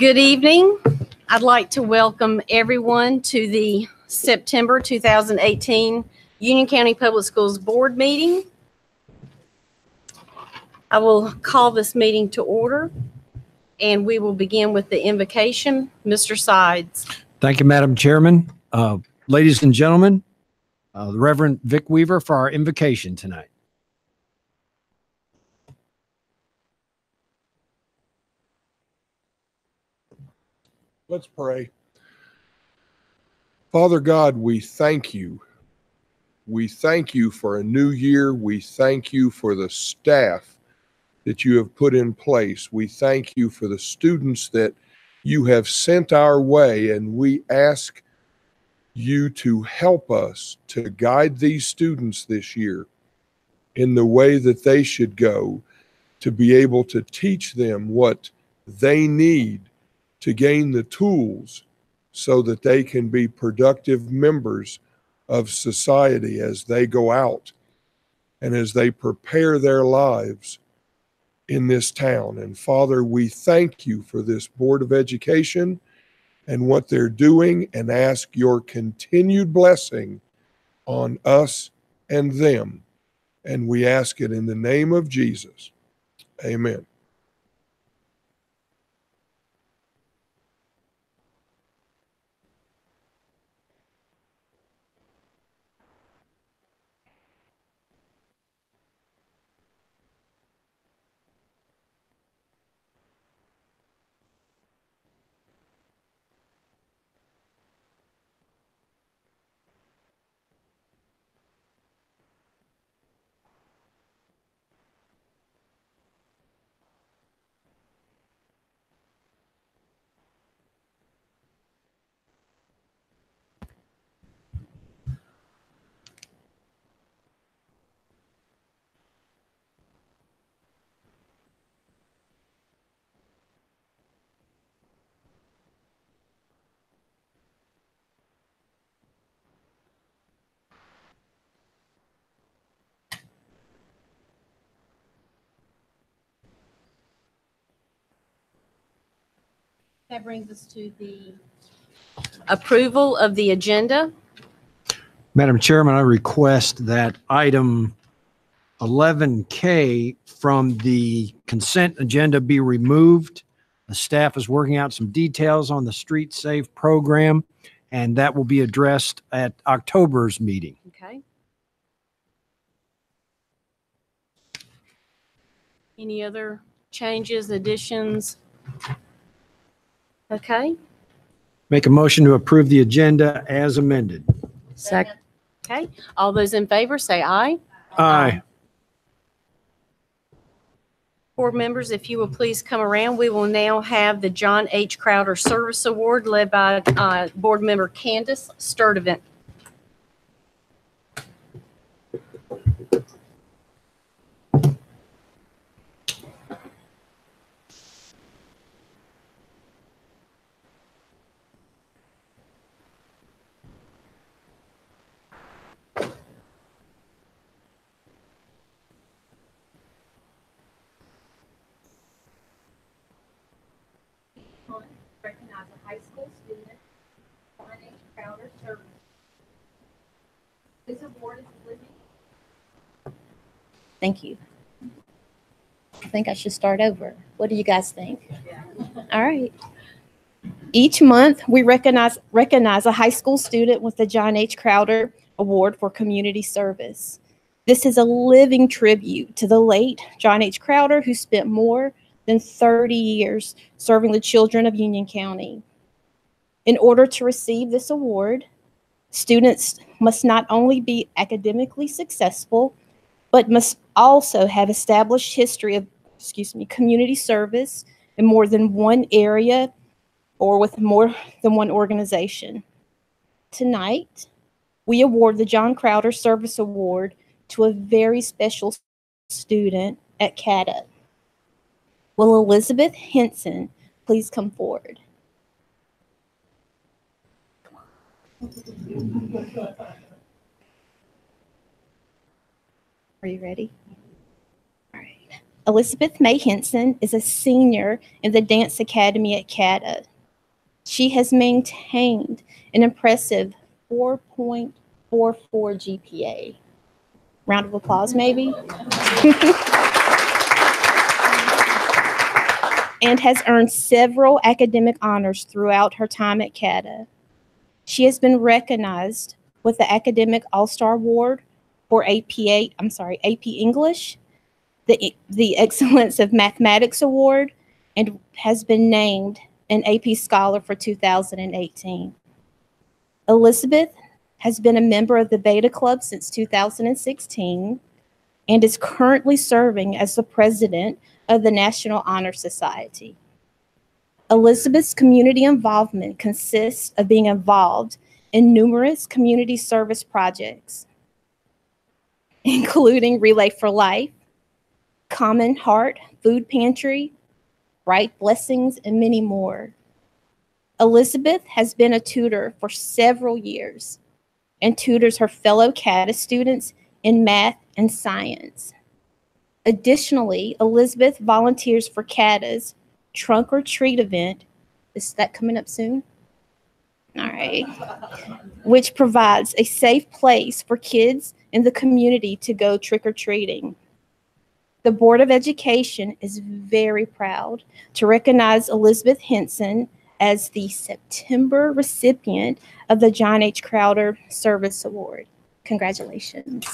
Good evening. I'd like to welcome everyone to the September 2018 Union County Public Schools Board meeting. I will call this meeting to order, and we will begin with the invocation. Mr. Sides. Thank you, Madam Chairman. Ladies and gentlemen, the Reverend Vic Weaver for our invocation tonight. Let's pray. Father God, we thank you. We thank you for a new year. We thank you for the staff that you have put in place. We thank you for the students that you have sent our way, and we ask you to help us to guide these students this year in the way that they should go, to be able to teach them what they need to gain the tools so that they can be productive members of society as they go out and as they prepare their lives in this town. And Father, we thank you for this Board of Education and what they're doing, and ask your continued blessing on us and them. And we ask it in the name of Jesus. Amen. That brings us to the approval of the agenda. Madam Chairman, I request that item 11K from the consent agenda be removed. The staff is working out some details on the Street Safe program, and that will be addressed at October's meeting. Okay. Any other changes, additions? Okay. Make a motion to approve the agenda as amended. Second. Okay. All those in favor say aye. Aye. Board members, if you will please come around, we will now have the John H. Crowder Service Award led by Board Member Candace Sturdivant. Recognize a high school student, John H. Crowder Service. This award is living. Thank you. I think I should start over. What do you guys think? Yeah. All right. Each month, we recognize a high school student with the John H. Crowder Award for Community Service. This is a living tribute to the late John H. Crowder, who spent more than 30 years serving the children of Union County. In order to receive this award, students must not only be academically successful, but must also have established history of, community service in more than one area or with more than one organization. Tonight, we award the John Crowder Service Award to a very special student at CADA. Will Elizabeth Henson please come forward? Are you ready? All right. Elizabeth May Henson is a senior in the Dance Academy at CATA. She has maintained an impressive 4.44 GPA. Round of applause, maybe? And has earned several academic honors throughout her time at CATA. She has been recognized with the Academic All-Star Award for AP English, the Excellence of Mathematics Award, and has been named an AP Scholar for 2018. Elizabeth has been a member of the Beta Club since 2016 and is currently serving as the president of the National Honor Society. Elizabeth's community involvement consists of being involved in numerous community service projects, including Relay for Life, Common Heart Food Pantry, Bright Blessings, and many more. Elizabeth has been a tutor for several years and tutors her fellow CATA students in math and science. Additionally, Elizabeth volunteers for CATA's Trunk or Treat event. Is that coming up soon? All right. Which provides a safe place for kids in the community to go trick-or-treating. The Board of Education is very proud to recognize Elizabeth Henson as the September recipient of the John H. Crowder Service Award. Congratulations.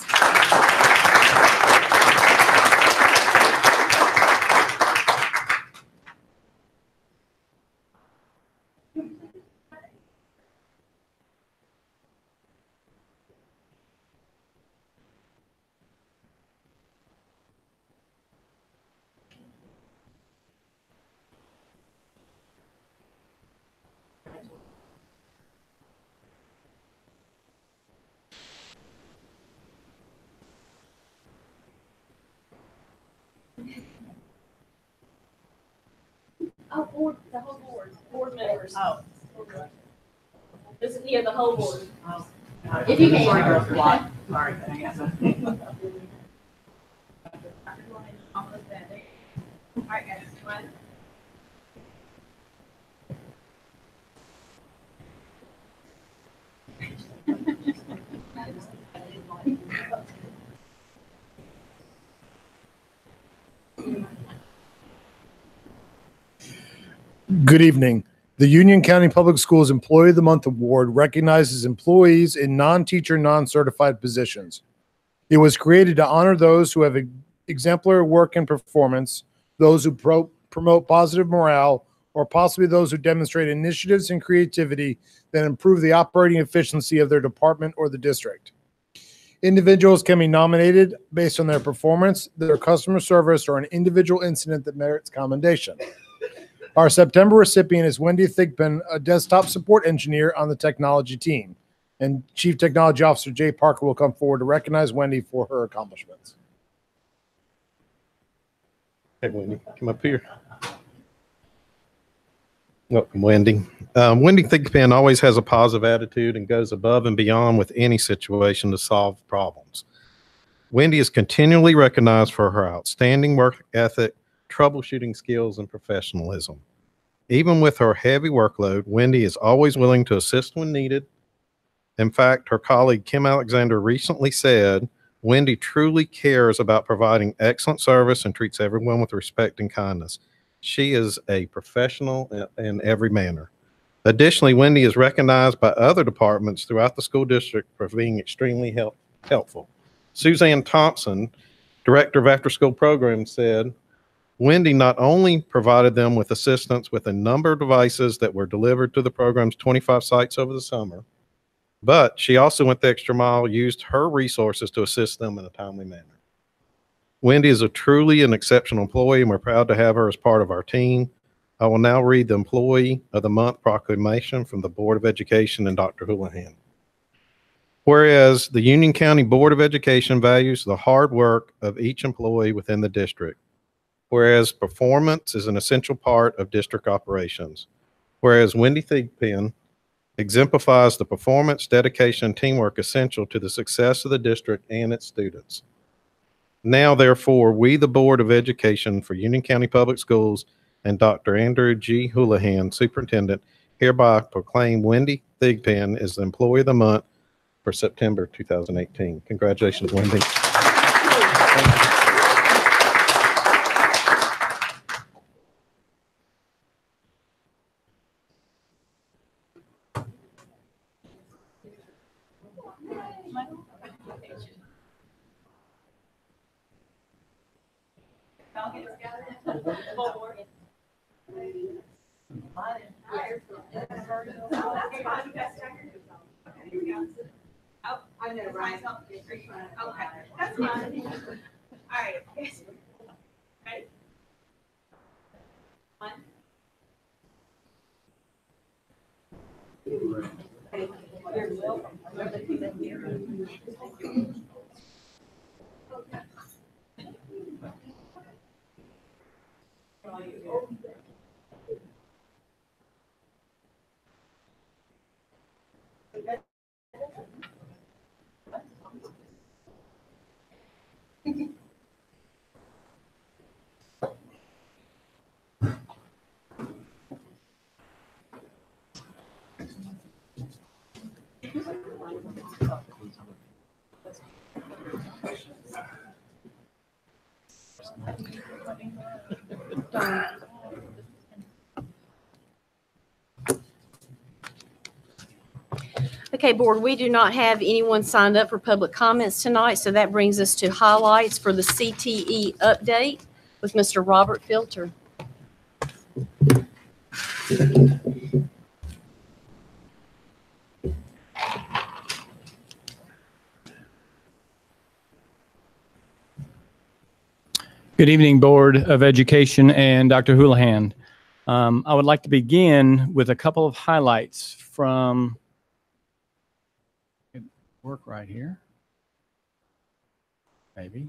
Oh, the whole board members. Oh. This is the whole board. Oh. If you can. Sorry. Good evening. The Union County Public Schools Employee of the Month Award recognizes employees in non-teacher, non-certified positions. It was created to honor those who have exemplary work and performance, those who promote positive morale, or possibly those who demonstrate initiatives and creativity that improve the operating efficiency of their department or the district. Individuals can be nominated based on their performance, their customer service, or an individual incident that merits commendation. Our September recipient is Wendy Thigpen, a desktop support engineer on the technology team. And Chief Technology Officer Jay Parker will come forward to recognize Wendy for her accomplishments. Hey, Wendy, come up here. Welcome, Wendy. Wendy Thigpen always has a positive attitude and goes above and beyond with any situation to solve problems. Wendy is continually recognized for her outstanding work ethic, troubleshooting skills, and professionalism. Even with her heavy workload, Wendy is always willing to assist when needed. In fact, her colleague Kim Alexander recently said, Wendy truly cares about providing excellent service and treats everyone with respect and kindness. She is a professional in every manner. Additionally, Wendy is recognized by other departments throughout the school district for being extremely helpful. Suzanne Thompson, Director of After School Programs, said, Wendy not only provided them with assistance with a number of devices that were delivered to the program's 25 sites over the summer, but she also went the extra mile, used her resources to assist them in a timely manner. Wendy is truly an exceptional employee, and we're proud to have her as part of our team. I will now read the Employee of the Month proclamation from the Board of Education and Dr. Houlihan. Whereas the Union County Board of Education values the hard work of each employee within the district. Whereas performance is an essential part of district operations. Whereas Wendy Thigpen exemplifies the performance, dedication, and teamwork essential to the success of the district and its students. Now, therefore, we, the Board of Education for Union County Public Schools, and Dr. Andrew G. Houlihan, Superintendent, hereby proclaim Wendy Thigpen as the Employee of the Month for September 2018. Congratulations, Wendy. I know, right? Okay, that's fine. All right. Ready? One. You're welcome. Okay, Board, we do not have anyone signed up for public comments tonight, so that brings us to highlights for the CTE update with Mr. Robert Filter. Good evening, Board of Education and Dr. Houlihan. I would like to begin with a couple of highlights from work right here. Maybe.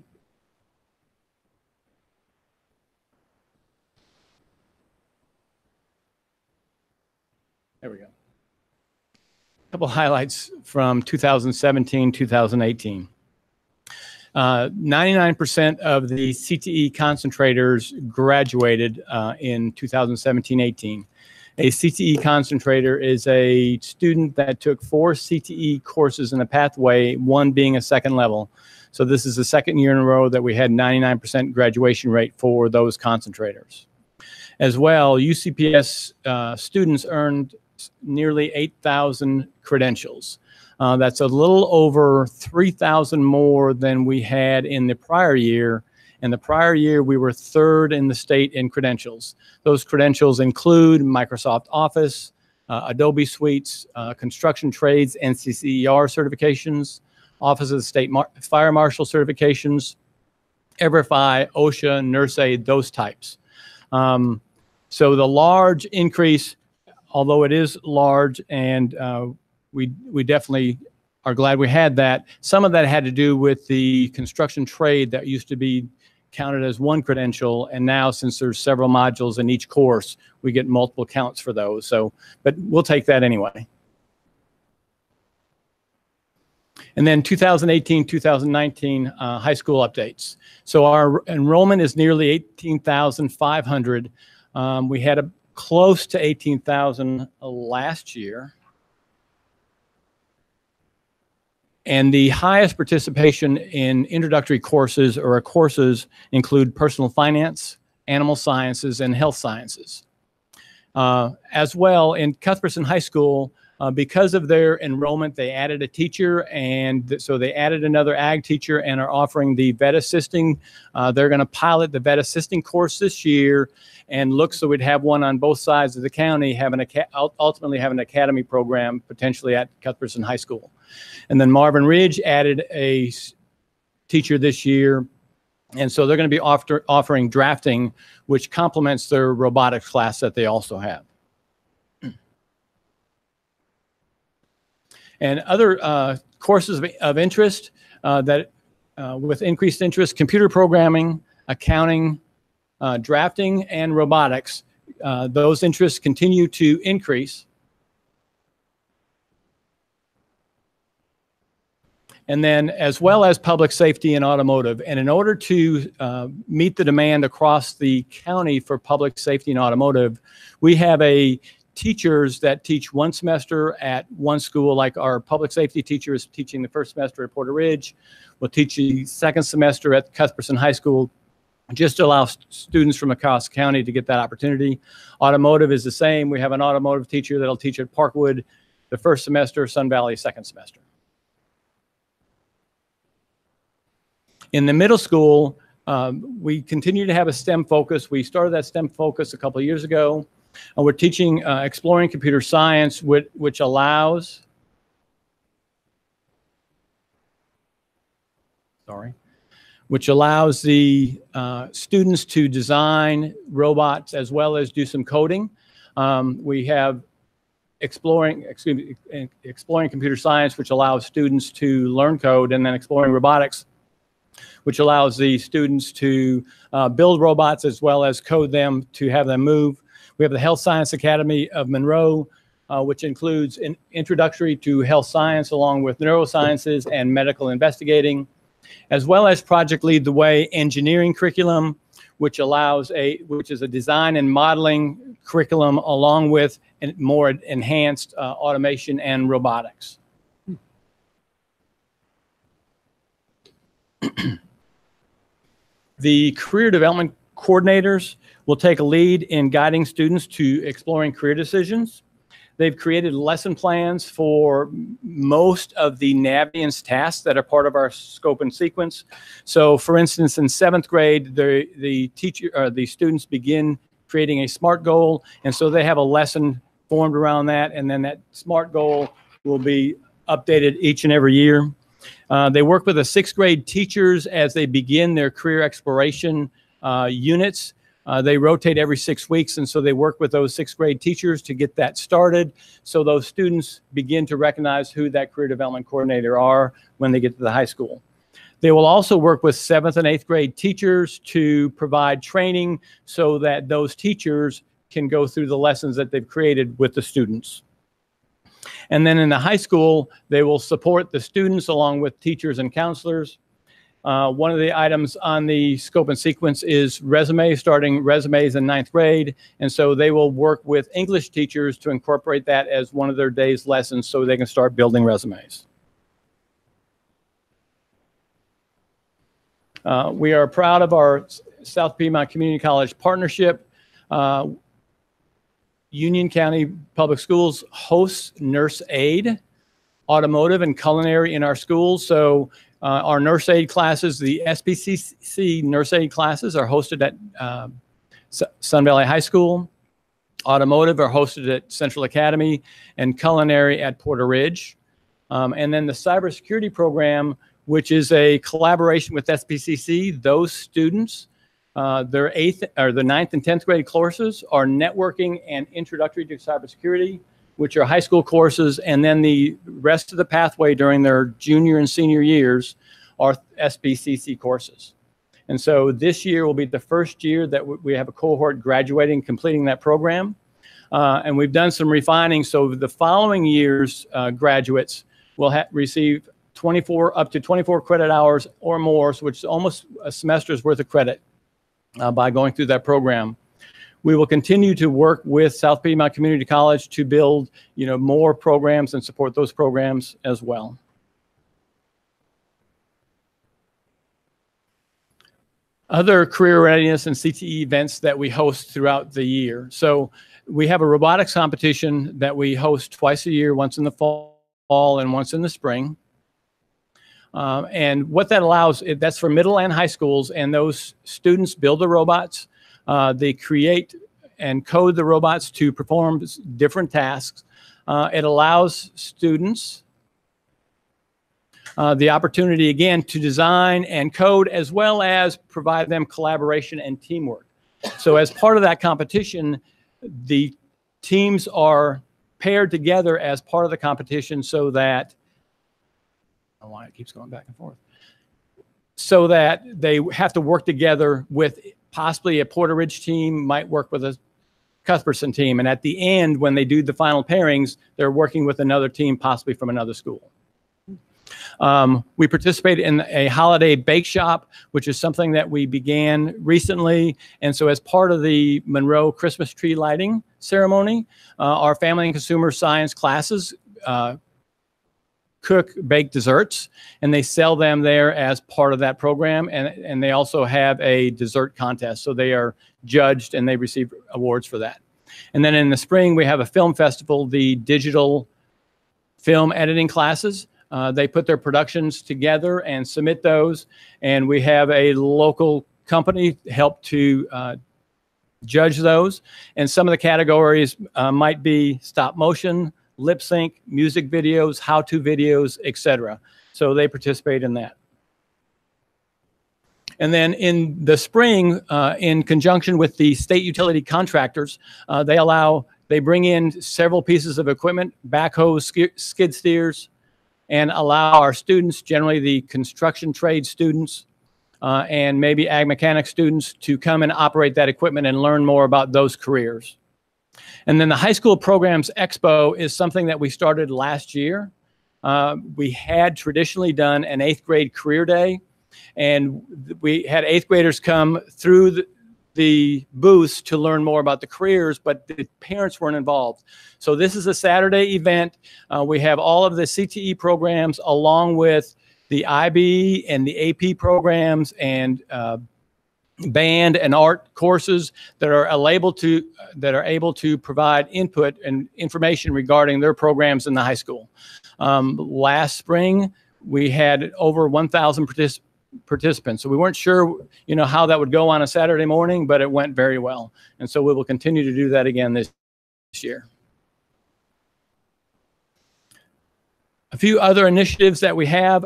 There we go. A couple highlights from 2017, 2018. 99% of the CTE concentrators graduated in 2017-18. A CTE concentrator is a student that took 4 CTE courses in a pathway, one being a second level. So this is the second year in a row that we had 99% graduation rate for those concentrators. As well, UCPS students earned nearly 8,000 credentials. That's a little over 3,000 more than we had in the prior year. In the prior year, we were 3rd in the state in credentials. Those credentials include Microsoft Office, Adobe Suites, construction trades, NCCER certifications, Office of the State Fire Marshal certifications, EverFi, OSHA, NurseAid, those types. So the large increase, although it is large, and we definitely are glad we had that. Some of that had to do with the construction trade that used to be counted as one credential, and now since there's several modules in each course, we get multiple counts for those. So, but we'll take that anyway. And then 2018, 2019 high school updates. So our enrollment is nearly 18,500. We had close to 18,000 last year. And the highest participation in introductory courses or courses include personal finance, animal sciences, and health sciences. As well, in Cuthbertson High School, because of their enrollment, they added a teacher, and so they added another ag teacher and are offering the vet assisting. They're going to pilot the vet assisting course this year and look so we'd have one on both sides of the county, ultimately have an academy program potentially at Cuthbertson High School. And then Marvin Ridge added a teacher this year, and so they're going to be offering drafting, which complements their robotics class that they also have. And other courses of interest with increased interest: computer programming, accounting, drafting, and robotics. Those interests continue to increase. and then as well as public safety and automotive. And in order to meet the demand across the county for public safety and automotive, we have teachers that teach one semester at one school, like our public safety teacher is teaching the first semester at Porter Ridge. We'll teach the second semester at Cuthbertson High School, just to allow students from across the county to get that opportunity. Automotive is the same. We have an automotive teacher that'll teach at Parkwood the first semester, Sun Valley second semester. In the middle school, we continue to have a STEM focus. We started that STEM focus a couple of years ago. We're teaching exploring computer science, which allows, the students to design robots as well as do some coding. We have exploring computer science, which allows students to learn code, and then exploring robotics, which allows the students to build robots as well as code them to have them move. We have the Health Science Academy of Monroe, which includes an introductory to health science along with neurosciences and medical investigating, as well as Project Lead the Way engineering curriculum, which is a design and modeling curriculum along with more enhanced automation and robotics. The career development coordinators will take a lead in guiding students to exploring career decisions. They've created lesson plans for most of the Naviance tasks that are part of our scope and sequence. So for instance, in 7th grade, the students begin creating a SMART goal. And so they have a lesson formed around that. And then that SMART goal will be updated each and every year. They work with the 6th grade teachers as they begin their career exploration units. They rotate every 6 weeks, and so they work with those 6th grade teachers to get that started, so those students begin to recognize who that career development coordinator are when they get to the high school. They will also work with 7th and 8th grade teachers to provide training so that those teachers can go through the lessons that they've created with the students. And then in the high school, they will support the students along with teachers and counselors. One of the items on the scope and sequence is resumes, starting resumes in 9th grade. And so they will work with English teachers to incorporate that as one of their day's lessons so they can start building resumes. We are proud of our South Piedmont Community College partnership. Union County Public Schools hosts nurse aid, automotive, and culinary in our schools. So our nurse aid classes, the SPCC nurse aid classes are hosted at Sun Valley High School. Automotive are hosted at Central Academy, and culinary at Porter Ridge. And then the cybersecurity program, which is a collaboration with SPCC, those students, their 9th and 10th grade courses are networking and introductory to cybersecurity, which are high school courses, and then the rest of the pathway during their junior and senior years are SPCC courses. And so this year will be the first year that we have a cohort graduating, completing that program. And we've done some refining, so the following year's graduates will receive up to 24 credit hours or more, which is almost a semester's worth of credit by going through that program. We will continue to work with South Piedmont Community College to build, more programs and support those programs as well. Other career readiness and CTE events that we host throughout the year. So we have a robotics competition that we host twice a year, once in the fall and once in the spring. And what that allows, that's for middle and high schools, and those students build the robots. They create and code the robots to perform different tasks. It allows students the opportunity, again, to design and code, as well as provide them collaboration and teamwork. So as part of that competition, the teams are paired together as part of the competition so that, I don't know why it keeps going back and forth, so that they have to work together with possibly a Porter Ridge team, might work with a Cuthbertson team. And at the end, when they do the final pairings, they're working with another team, possibly from another school. We participate in a holiday bake shop, which is something that we began recently. And so as part of the Monroe Christmas tree lighting ceremony, our family and consumer science classes cook, bake desserts, and they sell them there as part of that program. And they also have a dessert contest. So they are judged and they receive awards for that. And then in the spring, we have a film festival, the digital film editing classes. They put their productions together and submit those. And we have a local company help to judge those. And some of the categories might be stop motion, lip sync, music videos, how-to videos, etc. So they participate in that. And then in the spring, in conjunction with the state utility contractors, they bring in several pieces of equipment, backhoes, skid steers, and allow our students, generally the construction trade students, and maybe ag mechanic students, to come and operate that equipment and learn more about those careers. And then the High School Programs Expo is something that we started last year. We had traditionally done an 8th grade career day, and we had 8th graders come through the booths to learn more about the careers, but the parents weren't involved. So this is a Saturday event. We have all of the CTE programs along with the IB and the AP programs and band and art courses that are able to provide input and information regarding their programs in the high school. Last spring, we had over 1,000 participants. So we weren't sure, how that would go on a Saturday morning, but it went very well. And so we will continue to do that again this year. A few other initiatives that we have,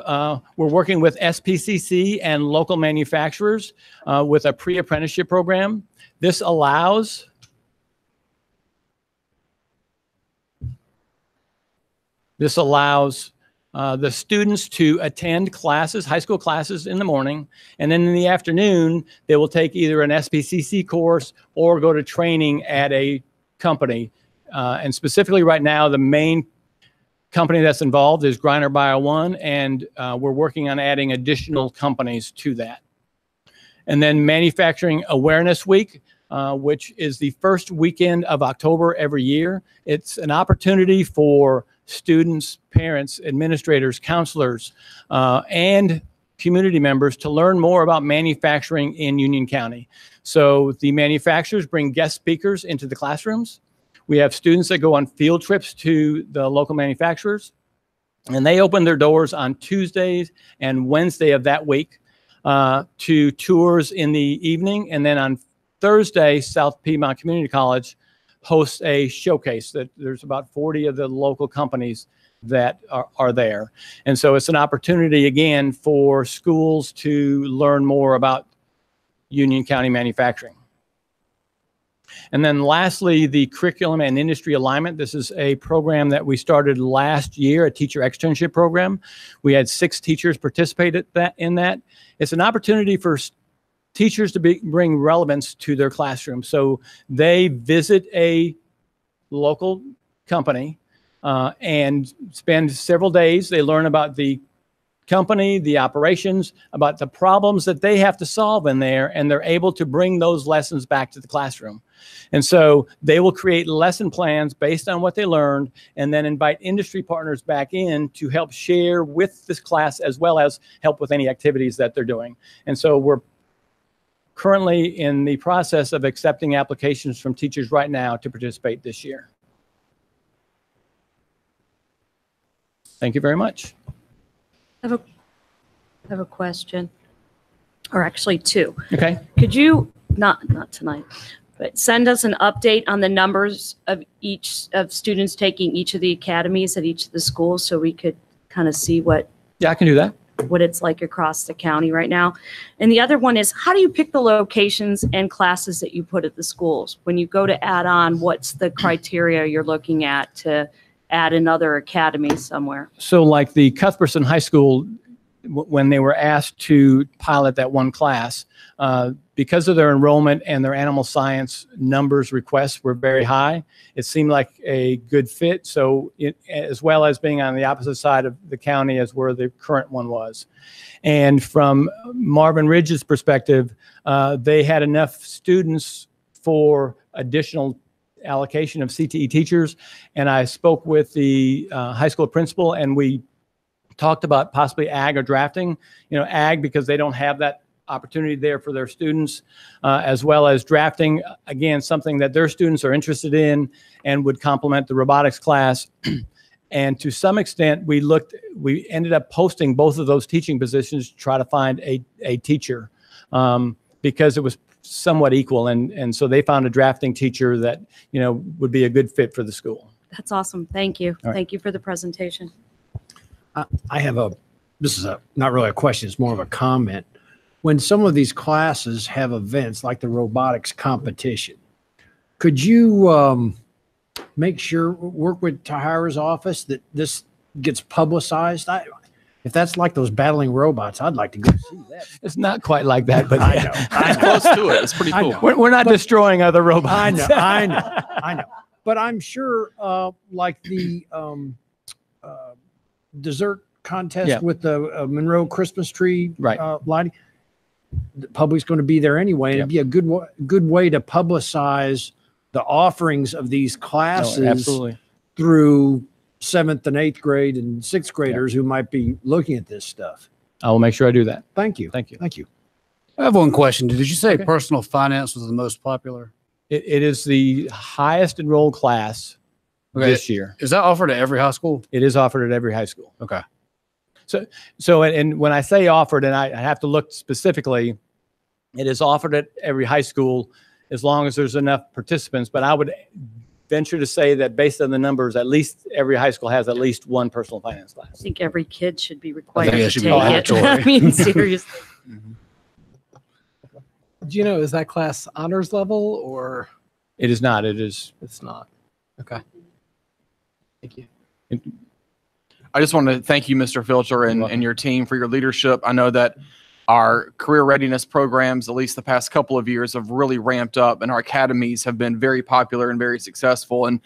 we're working with SPCC and local manufacturers with a pre-apprenticeship program. This allows the students to attend classes, high school classes in the morning, and then in the afternoon, they will take either an SPCC course or go to training at a company. And specifically right now, the main company that's involved is Griner Bio One, and we're working on adding additional companies to that. And then Manufacturing Awareness Week, which is the first weekend of October every year. It's an opportunity for students, parents, administrators, counselors, and community members to learn more about manufacturing in Union County. So the manufacturers bring guest speakers into the classrooms. We have students that go on field trips to the local manufacturers, and they open their doors on Tuesdays and Wednesday of that week to tours in the evening. And then on Thursday, South Piedmont Community College hosts a showcase that there's about 40 of the local companies that are there. And so it's an opportunity, again, for schools to learn more about Union County manufacturing. And then lastly, the Curriculum and Industry Alignment. This is a program that we started last year, a teacher externship program. We had 6 teachers participate in that. It's an opportunity for teachers to bring relevance to their classroom. So they visit a local company and spend several days. They learn about the company, the operations, about the problems that they have to solve in there, and they're able to bring those lessons back to the classroom. And so they will create lesson plans based on what they learned, and then invite industry partners back in to help share with this class, as well as help with any activities that they're doing. And so we're currently in the process of accepting applications from teachers right now to participate this year. Thank you very much. I have a question, or actually 2. Okay. Could you, not tonight, but send us an update on the numbers of students taking each of the academies at each of the schools, so we could kind of see what Yeah, I can do that. it's like across the county right now? And the other one is, how do you pick the locations and classes that you put at the schools? When you go to add on, what's the criteria you're looking at to add another academy somewhere? So like the Cuthbertson High School when they were asked to pilot that one class, because of their enrollment and their animal science numbers requests were very high, it seemed like a good fit. So as well as being on the opposite side of the county as where the current one was. And from Marvin Ridge's perspective, they had enough students for additional allocation of CTE teachers. And I spoke with the high school principal, and we talked about possibly ag or drafting, ag because they don't have that opportunity there for their students, as well as drafting, again, something that their students are interested in and would complement the robotics class. And to some extent, we ended up posting both of those teaching positions to try to find a teacher, because it was somewhat equal. And so they found a drafting teacher that, would be a good fit for the school. That's awesome. Thank you. All right. Thank you for the presentation. I have this is not really a question, it's more of a comment. When some of these classes have events like the robotics competition, could you work with Tahira's office that this gets publicized? If that's like those battling robots, I'd like to go see that. It's not quite like that, but I know. It's close to it. It's pretty I cool. know. we're not destroying other robots. I know. But I'm sure, like the dessert contest with the Monroe Christmas tree lighting, the public's going to be there anyway. And it'd be a good way to publicize the offerings of these classes through 7th and 8th grade and 6th graders who might be looking at this stuff. I will make sure I do that. Thank you. Thank you. Thank you. I have one question. Did you say personal finance was the most popular? It is the highest enrolled class this year. Is that offered at every high school? It is offered at every high school. Okay. So and when I say offered, and I have to look specifically, it is offered at every high school as long as there's enough participants. But I would venture to say that based on the numbers, at least every high school has at least one personal finance class. I think every kid should be required to it take should be it. mandatory. I mean, seriously. Do you know, is that class honors level or? It is not. It's not. Okay. Thank you. It, I just want to thank you, Mr. Filcher, and your team for your leadership. I know that our career readiness programs, at least the past couple of years, have really ramped up, and our academies have been very popular and very successful. And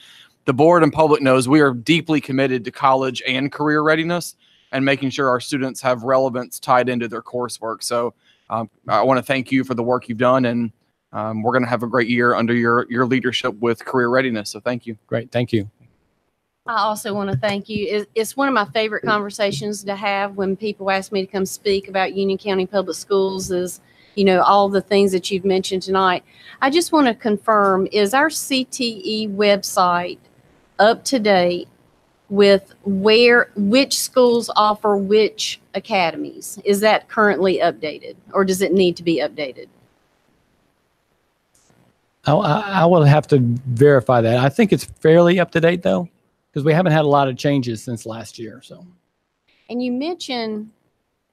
the board and public knows we are deeply committed to college and career readiness and making sure our students have relevance tied into their coursework. So I want to thank you for the work you've done, and we're going to have a great year under your leadership with career readiness. So thank you. Great. Thank you. I also want to thank you. It's one of my favorite conversations to have when people ask me to come speak about Union County Public Schools is, all the things that you've mentioned tonight. I just want to confirm, is our CTE website up to date with which schools offer which academies? Is that currently updated, or does it need to be updated? I will have to verify that. I think it's fairly up to date though, because we haven't had a lot of changes since last year. So, and you mentioned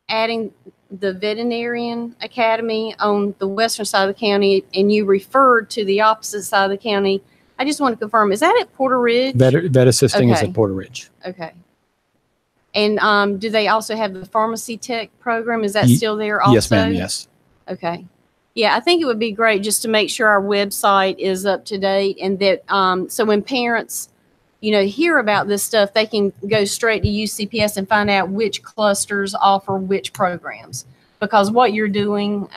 adding the veterinarian academy on the western side of the county, and you referred to the opposite side of the county. I just want to confirm, is that at Porter Ridge? Vet assisting is Okay. at Porter Ridge. Okay. And do they also have the pharmacy tech program? Is that still there also? Yes, ma'am. Yes. Okay. Yeah, I think it would be great just to make sure our website is up to date, and that so when parents, hear about this stuff, they can go straight to UCPS and find out which clusters offer which programs. Because what you're doing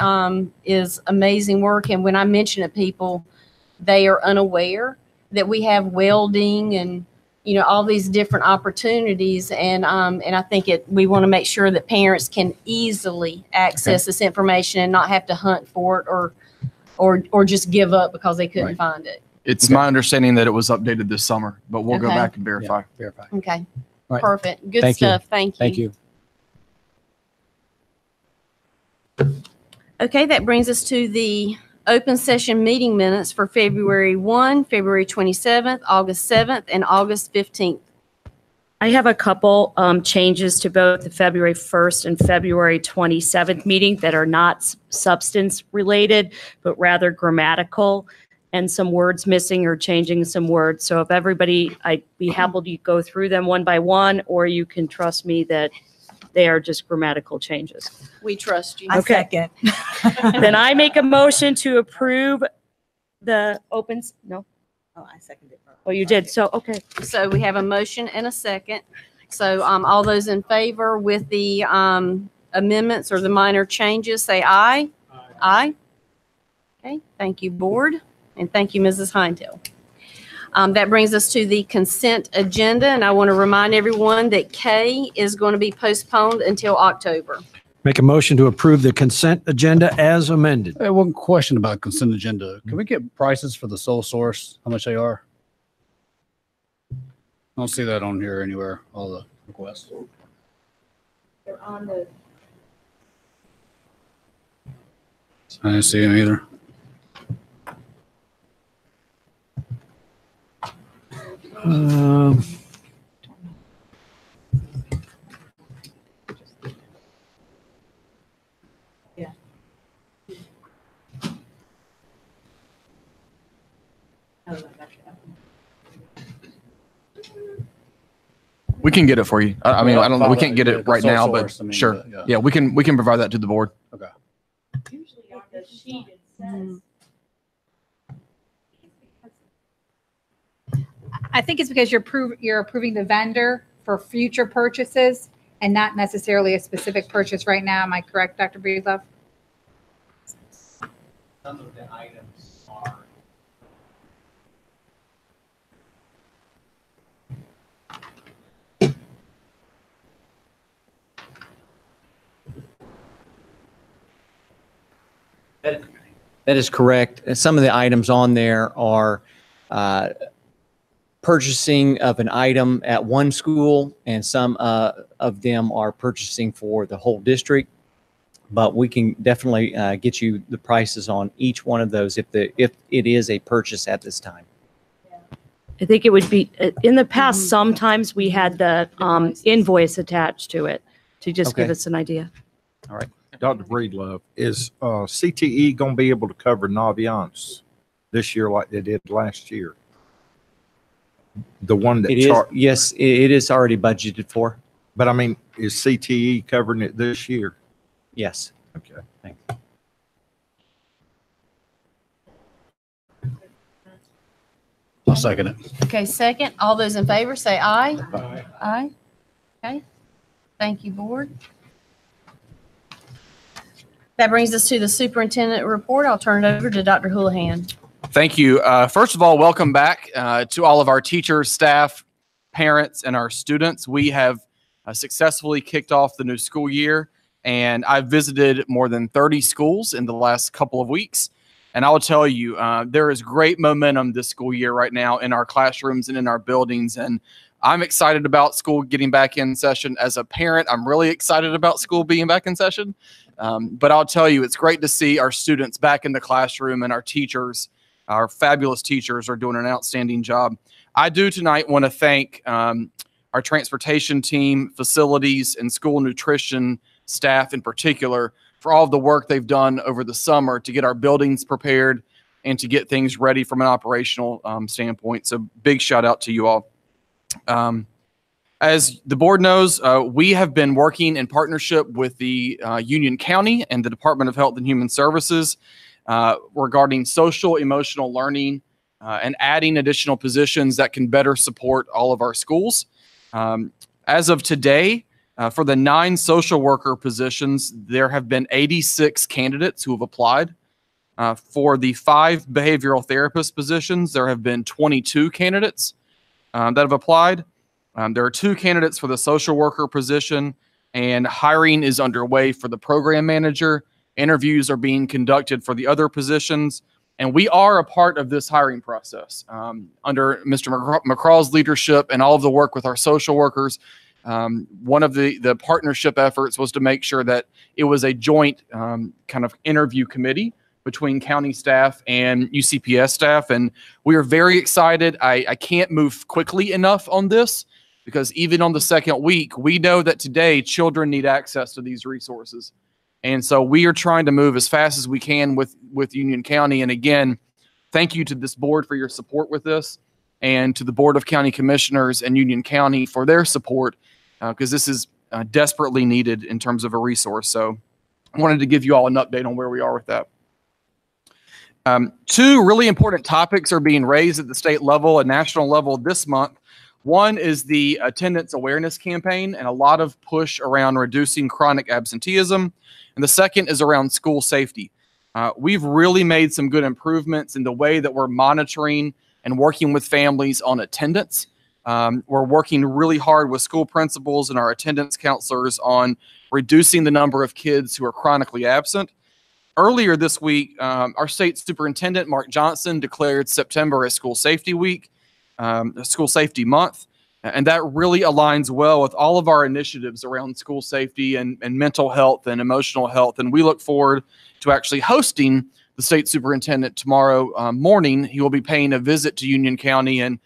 is amazing work, and when I mention it to people, they are unaware that we have welding and all these different opportunities, and I think we want to make sure that parents can easily access this information and not have to hunt for it or just give up because they couldn't find it. It's my understanding that it was updated this summer, but we'll go back and verify. Verify. Okay. All right. Perfect. Good Thank you. stuff. Thank you. Thank you. Okay, that brings us to the open session meeting minutes for February 1, February 27th, August 7th, and August 15th. I have a couple changes to both the February 1st and February 27th meeting that are not substance related, but rather grammatical, and some words missing or changing some words. So if everybody, I'd be happy to go through them one by one, or you can trust me that They are just grammatical changes. We trust you. I second. Then I make a motion to approve the no? Oh, I seconded it. Oh, you did. So, okay. So we have a motion and a second. So all those in favor with the amendments or the minor changes, say aye. Aye. Okay, thank you, board, and thank you, Mrs. Heintel. That brings us to the consent agenda, and I want to remind everyone that K is going to be postponed until October. Make a motion to approve the consent agenda as amended. Hey, one question about consent agenda. Can we get prices for the sole source, how much they are? I don't see that on here anywhere, all the requests. They're on the. I didn't see them either. Yeah. We can get it for you. I mean, I don't know. We can't get it right now, but source, I mean, sure. but, yeah. Yeah, we can provide that to the board. Okay. Usually on the sheet it says. I think it's because you're approving the vendor for future purchases and not necessarily a specific purchase right now. Am I correct, Dr. Breedlove? Some of the items are. That is correct. Some of the items on there are purchasing of an item at one school, and some of them are purchasing for the whole district. But we can definitely get you the prices on each one of those if it is a purchase at this time. I think it would be, in the past, sometimes we had the invoice attached to it to just give Okay. us an idea. All right. Dr. Breedlove, is CTE going to be able to cover Naviance this year like they did last year? The one that It is, yes, it is already budgeted for. But I mean, is CTE covering it this year? Yes. Okay. Thanks. I'll second it. Okay, second. All those in favor, say aye. Aye. Aye. Okay. Thank you, board. That brings us to the superintendent report. I'll turn it over to Dr. Houlihan. Thank you. First of all, welcome back to all of our teachers, staff, parents, and our students. We have successfully kicked off the new school year, and I've visited more than 30 schools in the last couple of weeks. And I will tell you, there is great momentum this school year right now in our classrooms and in our buildings. And I'm excited about school getting back in session. As a parent, I'm really excited about school being back in session. But I'll tell you, it's great to see our students back in the classroom, and our teachers, our fabulous teachers, are doing an outstanding job. I do tonight want to thank our transportation team, facilities, and school nutrition staff in particular for all of the work they've done over the summer to get our buildings prepared and to get things ready from an operational standpoint. So big shout out to you all. As the board knows, we have been working in partnership with the Union County and the Department of Health and Human Services regarding social emotional learning and adding additional positions that can better support all of our schools. As of today, for the 9 social worker positions, there have been 86 candidates who have applied. For the 5 behavioral therapist positions, there have been 22 candidates that have applied. There are 2 candidates for the social worker position, and hiring is underway for the program manager. Interviews are being conducted for the other positions, and we are a part of this hiring process. Under Mr. McCraw's leadership and all of the work with our social workers, one of the partnership efforts was to make sure that it was a joint kind of interview committee between county staff and UCPS staff, and we are very excited. I can't move quickly enough on this, because even on the second week, we know that today children need access to these resources. And so we are trying to move as fast as we can with Union County. And again, thank you to this board for your support with this, and to the Board of County Commissioners and Union County for their support, because this is desperately needed in terms of a resource. So I wanted to give you all an update on where we are with that. Two really important topics are being raised at the state level and national level this month. One is the attendance awareness campaign and a lot of push around reducing chronic absenteeism. And the second is around school safety. We've really made some good improvements in the way that we're monitoring and working with families on attendance. We're working really hard with school principals and our attendance counselors on reducing the number of kids who are chronically absent. Earlier this week, our state superintendent, Mark Johnson, declared September as School Safety Week, School Safety Month. And that really aligns well with all of our initiatives around school safety and mental health and emotional health. And we look forward to actually hosting the state superintendent tomorrow morning. He will be paying a visit to Union County, and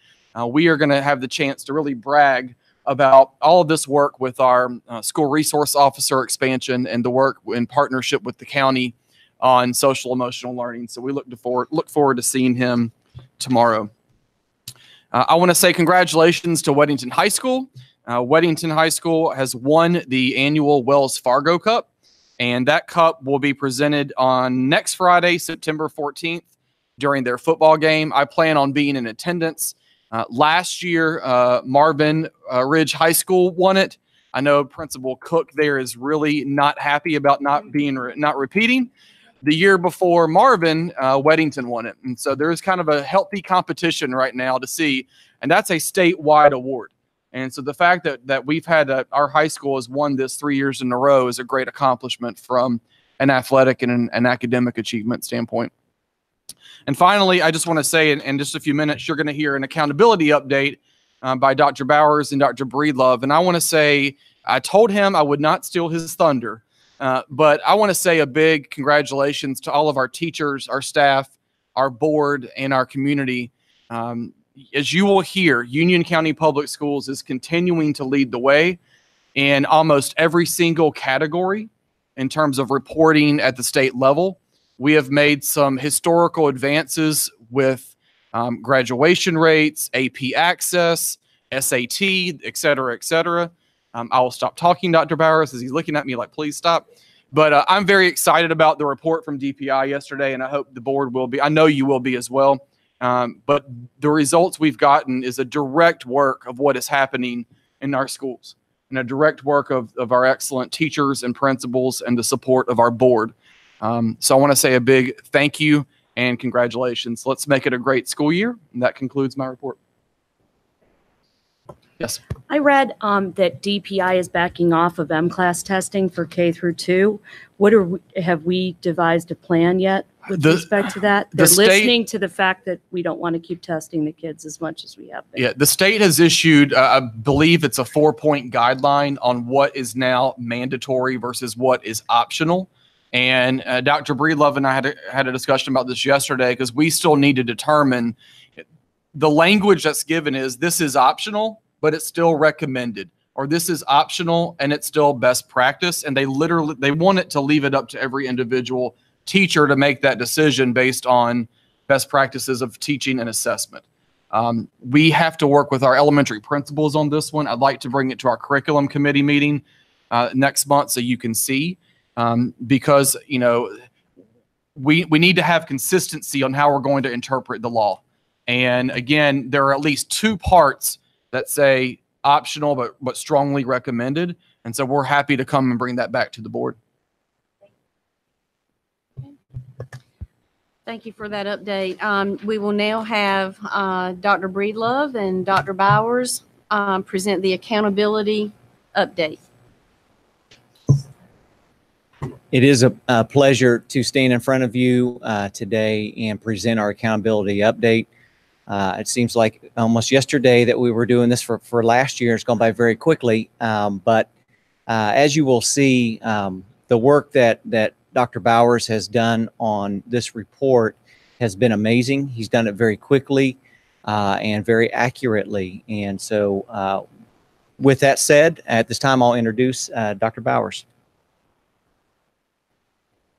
we are going to have the chance to really brag about all of this work with our school resource officer expansion and the work in partnership with the county on social emotional learning. So we look forward to seeing him tomorrow. I want to say congratulations to Weddington High School. Weddington High School has won the annual Wells Fargo Cup, and that cup will be presented on next Friday, September 14th, during their football game. I plan on being in attendance. Last year, Marvin Ridge High School won it. I know Principal Cook there is really not happy about not repeating. The year before Marvin, Weddington won it. And so there's kind of a healthy competition right now to see, and that's a statewide award. And so the fact that we've had our high school has won this 3 years in a row is a great accomplishment from an athletic and an academic achievement standpoint. And finally, I just want to say in just a few minutes, you're going to hear an accountability update by Dr. Bowers and Dr. Breedlove. And I want to say, I told him I would not steal his thunder. But I want to say a big congratulations to all of our teachers, our staff, our board, and our community. As you will hear, Union County Public Schools is continuing to lead the way in almost every single category in terms of reporting at the state level. We have made some historical advances with graduation rates, AP access, SAT, et cetera, et cetera. I will stop talking, Dr. Bowers, as he's looking at me like, please stop. But I'm very excited about the report from DPI yesterday, and I hope the board will be. I know you will be as well. But the results we've gotten is a direct work of what is happening in our schools and a direct work of our excellent teachers and principals and the support of our board. So I want to say a big thank you and congratulations. Let's make it a great school year. And that concludes my report. Yes. I read that DPI is backing off of M-class testing for K through 2. Have we devised a plan yet with respect to that? They're listening to the fact that we don't want to keep testing the kids as much as we have been. Yeah, the state has issued, I believe it's a 4-point guideline on what is now mandatory versus what is optional. And Dr. Breedlove and I had a discussion about this yesterday because we still need to determine the language that's given is this is optional, but it's still recommended, or this is optional and it's still best practice. And they want it to leave it up to every individual teacher to make that decision based on best practices of teaching and assessment. We have to work with our elementary principals on this one. I'd like to bring it to our curriculum committee meeting next month so you can see, because we need to have consistency on how we're going to interpret the law. And again, there are at least 2 parts that say optional but strongly recommended. And so we're happy to come and bring that back to the board. Thank you for that update. We will now have Dr. Breedlove and Dr. Bowers present the accountability update. It is a pleasure to stand in front of you today and present our accountability update. It seems like almost yesterday that we were doing this for last year. It's gone by very quickly. But as you will see, the work that Dr. Bowers has done on this report has been amazing. He's done it very quickly and very accurately. And so with that said, at this time, I'll introduce Dr. Bowers.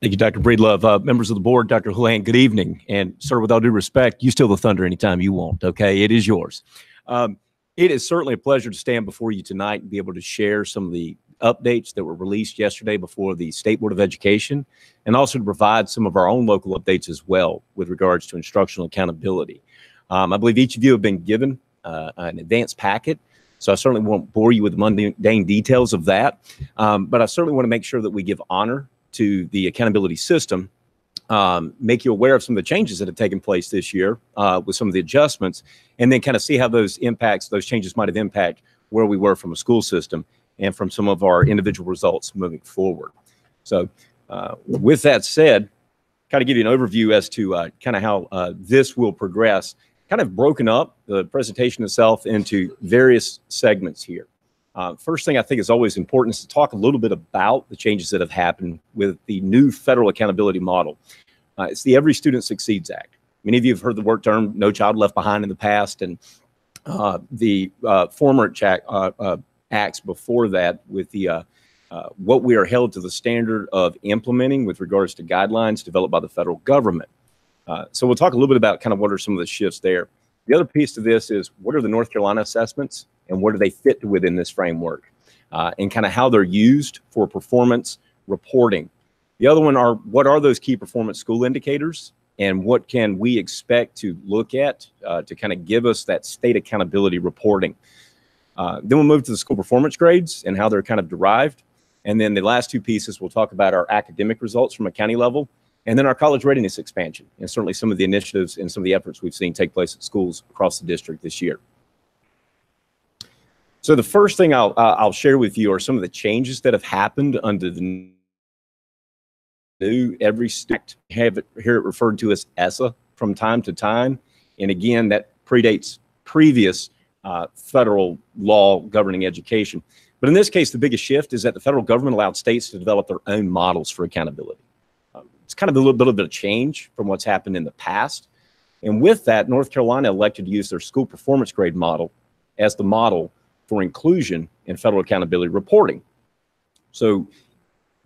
Thank you, Dr. Breedlove. Members of the board, Dr. Houlihan, good evening. And sir, with all due respect, you steal the thunder anytime you want, okay? It is yours. It is certainly a pleasure to stand before you tonight and be able to share some of the updates that were released yesterday before the State Board of Education, and also to provide some of our own local updates as well with regards to instructional accountability. I believe each of you have been given an advanced packet, so I certainly won't bore you with the mundane details of that, but I certainly want to make sure that we give honor to the accountability system, make you aware of some of the changes that have taken place this year with some of the adjustments, and then kind of see how those changes might have impacted where we were from a school system and from some of our individual results moving forward. So with that said, kind of give you an overview as to kind of how this will progress, kind of broken up the presentation itself into various segments here. First thing I think is always important is to talk a little bit about the changes that have happened with the new federal accountability model. It's the Every Student Succeeds Act. Many of you have heard the word term No Child Left Behind in the past, and the former acts before that with the what we are held to the standard of implementing with regards to guidelines developed by the federal government. So we'll talk a little bit about kind of what are some of the shifts there. The other piece to this is what are the North Carolina assessments and where do they fit within this framework, and kind of how they're used for performance reporting. The other one are what are those key performance school indicators and what can we expect to look at to kind of give us that state accountability reporting. Then we'll move to the school performance grades and how they're kind of derived. And then the last two pieces, we'll talk about our academic results from a county level, and then our college readiness expansion, and certainly some of the initiatives and some of the efforts we've seen take place at schools across the district this year. So the first thing I'll share with you are some of the changes that have happened under the new Every Student. Hear it referred to as ESSA from time to time. And again, that predates previous federal law governing education. But in this case, the biggest shift is that the federal government allowed states to develop their own models for accountability. It's kind of a little bit of a change from what's happened in the past. And with that, North Carolina elected to use their school performance grade model as the model for inclusion in federal accountability reporting. So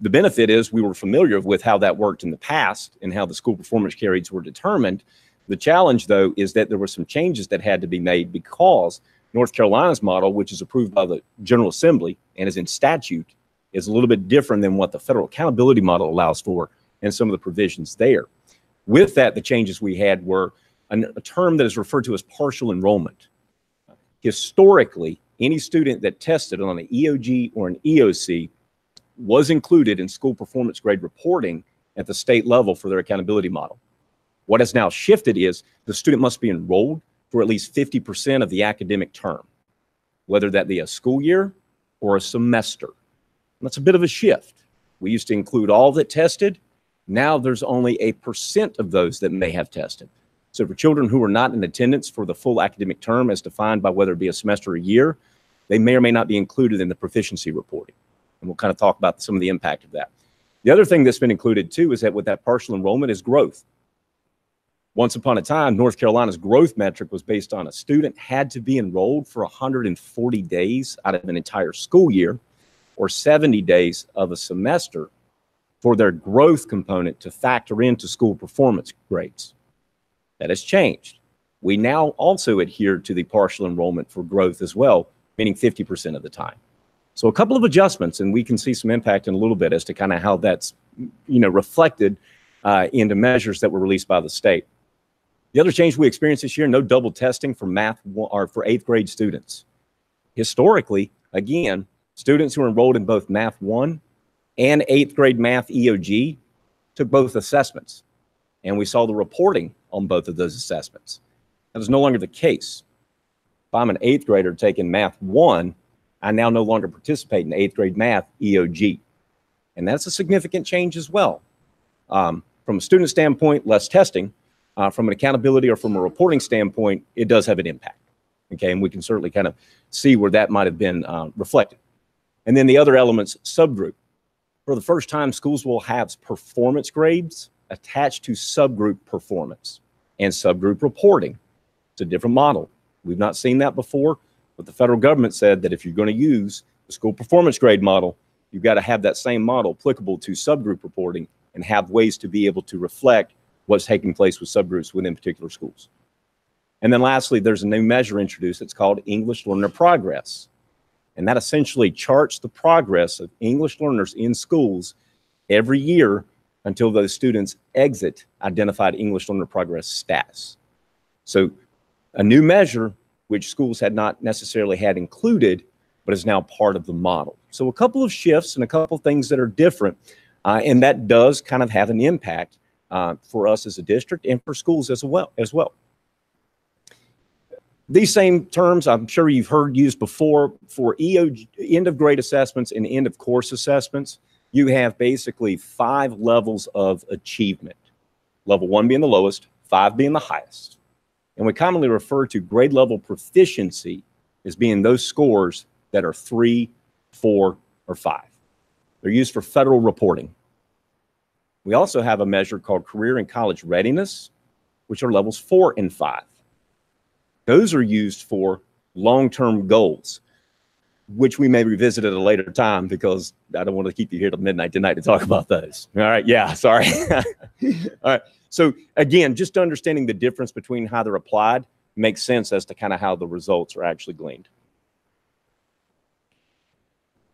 the benefit is we were familiar with how that worked in the past and how the school performance grades were determined. The challenge, though, is that there were some changes that had to be made because North Carolina's model, which is approved by the General Assembly and is in statute, is a little bit different than what the federal accountability model allows for and some of the provisions there. With that, the changes we had were a term that is referred to as partial enrollment. Historically, any student that tested on an EOG or an EOC was included in school performance grade reporting at the state level for their accountability model. What has now shifted is the student must be enrolled for at least 50% of the academic term, whether that be a school year or a semester. And that's a bit of a shift. We used to include all that tested. Now there's only a % of those that may have tested. So for children who are not in attendance for the full academic term as defined by whether it be a semester or a year, they may or may not be included in the proficiency reporting. And we'll kind of talk about some of the impact of that. The other thing that's been included too is that with that partial enrollment is growth. Once upon a time, North Carolina's growth metric was based on a student had to be enrolled for 140 days out of an entire school year or 70 days of a semester for their growth component to factor into school performance grades. That has changed. We now also adhere to the partial enrollment for growth as well, meaning 50% of the time. So a couple of adjustments, and we can see some impact in a little bit as to kind of how that's reflected into measures that were released by the state. The other change we experienced this year, no double testing for math or for 8th grade students. Historically, again, students who are enrolled in both Math 1 and 8th grade math EOG took both assessments, and we saw the reporting on both of those assessments. That is no longer the case. If I'm an 8th grader taking Math 1, I now no longer participate in 8th grade math EOG. And that's a significant change as well. From a student standpoint, less testing. From an accountability or from a reporting standpoint, it does have an impact. Okay, and we can certainly kind of see where that might have been reflected. And then the other elements, subgroup. For the first time, schools will have performance grades attached to subgroup performance and subgroup reporting. It's a different model. We've not seen that before, but the federal government said that if you're going to use the school performance grade model, you've got to have that same model applicable to subgroup reporting and have ways to be able to reflect what's taking place with subgroups within particular schools. And then lastly, there's a new measure introduced. It's called English Learner Progress. And that essentially charts the progress of English learners in schools every year until those students exit identified English learner progress status. So a new measure which schools had not necessarily had included, but is now part of the model. So a couple of shifts and a couple of things that are different, and that does kind of have an impact for us as a district and for schools as well. These same terms I'm sure you've heard used before for end of grade assessments and end of course assessments. You have basically 5 levels of achievement. Level 1 being the lowest, 5 being the highest. And we commonly refer to grade level proficiency as being those scores that are 3, 4, or 5. They're used for federal reporting. We also have a measure called career and college readiness, which are levels 4 and 5. Those are used for long-term goals, which we may revisit at a later time because I don't want to keep you here till midnight tonight to talk about those. All right, yeah, sorry. All right, so again, just understanding the difference between how they're applied makes sense as to kind of how the results are actually gleaned.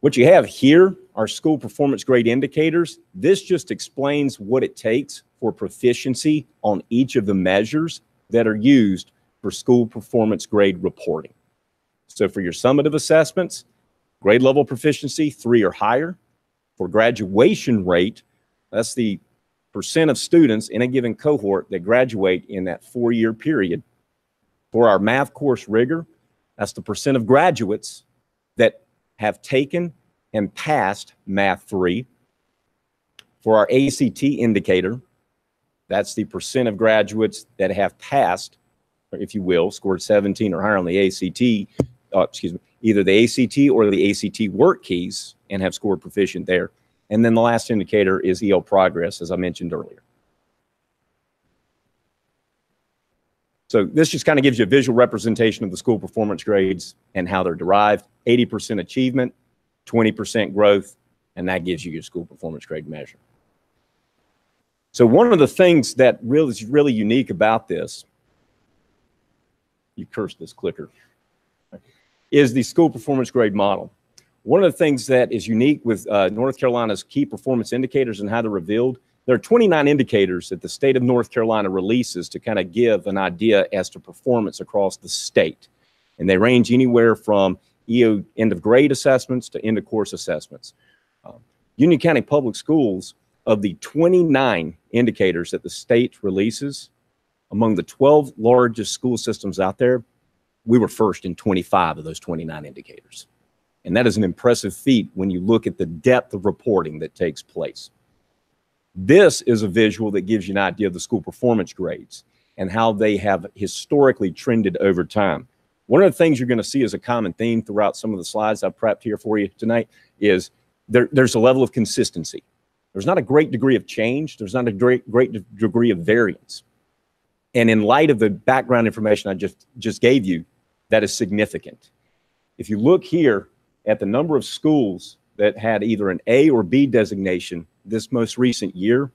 What you have here are school performance grade indicators. This just explains what it takes for proficiency on each of the measures that are used for school performance grade reporting. So for your summative assessments, grade level proficiency, 3 or higher. For graduation rate, that's the percent of students in a given cohort that graduate in that 4-year period. For our math course rigor, that's the percent of graduates that have taken and passed Math 3. For our ACT indicator, that's the percent of graduates that have passed, or if you will, scored 17 or higher on the ACT, either the ACT or the ACT work keys and have scored proficient there. And then the last indicator is EL progress, as I mentioned earlier. So this just kind of gives you a visual representation of the school performance grades and how they're derived. 80% achievement, 20% growth, and that gives you your school performance grade measure. So one of the things that is really unique about this, you cursed this clicker, is the school performance grade model. One of the things that is unique with North Carolina's key performance indicators and how they're revealed, there are 29 indicators that the state of North Carolina releases to kind of give an idea as to performance across the state. And they range anywhere from end of grade assessments to end of course assessments. Union County Public Schools, of the 29 indicators that the state releases, among the 12 largest school systems out there, we were first in 25 of those 29 indicators. And that is an impressive feat when you look at the depth of reporting that takes place. This is a visual that gives you an idea of the school performance grades and how they have historically trended over time. One of the things you're going to see as a common theme throughout some of the slides I've prepped here for you tonight is there's a level of consistency. There's not a great degree of change. There's not a great degree of variance. And in light of the background information I just gave you, that is significant. If you look here at the number of schools that had either an A or B designation this most recent year,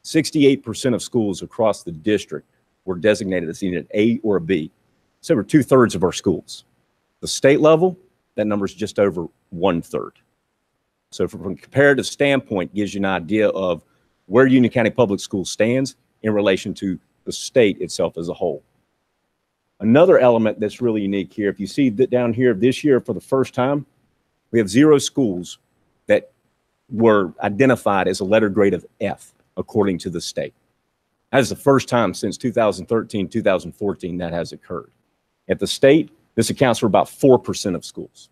68% of schools across the district were designated as either an A or a B. So we're 2/3 of our schools. The state level, that number is just over 1/3. So from a comparative standpoint, gives you an idea of where Union County Public Schools stands in relation to the state itself as a whole. Another element that's really unique here, if you see that down here this year for the first time, we have 0 schools that were identified as a letter grade of F, according to the state. That is the first time since 2013, 2014 that has occurred. At the state, this accounts for about 4% of schools.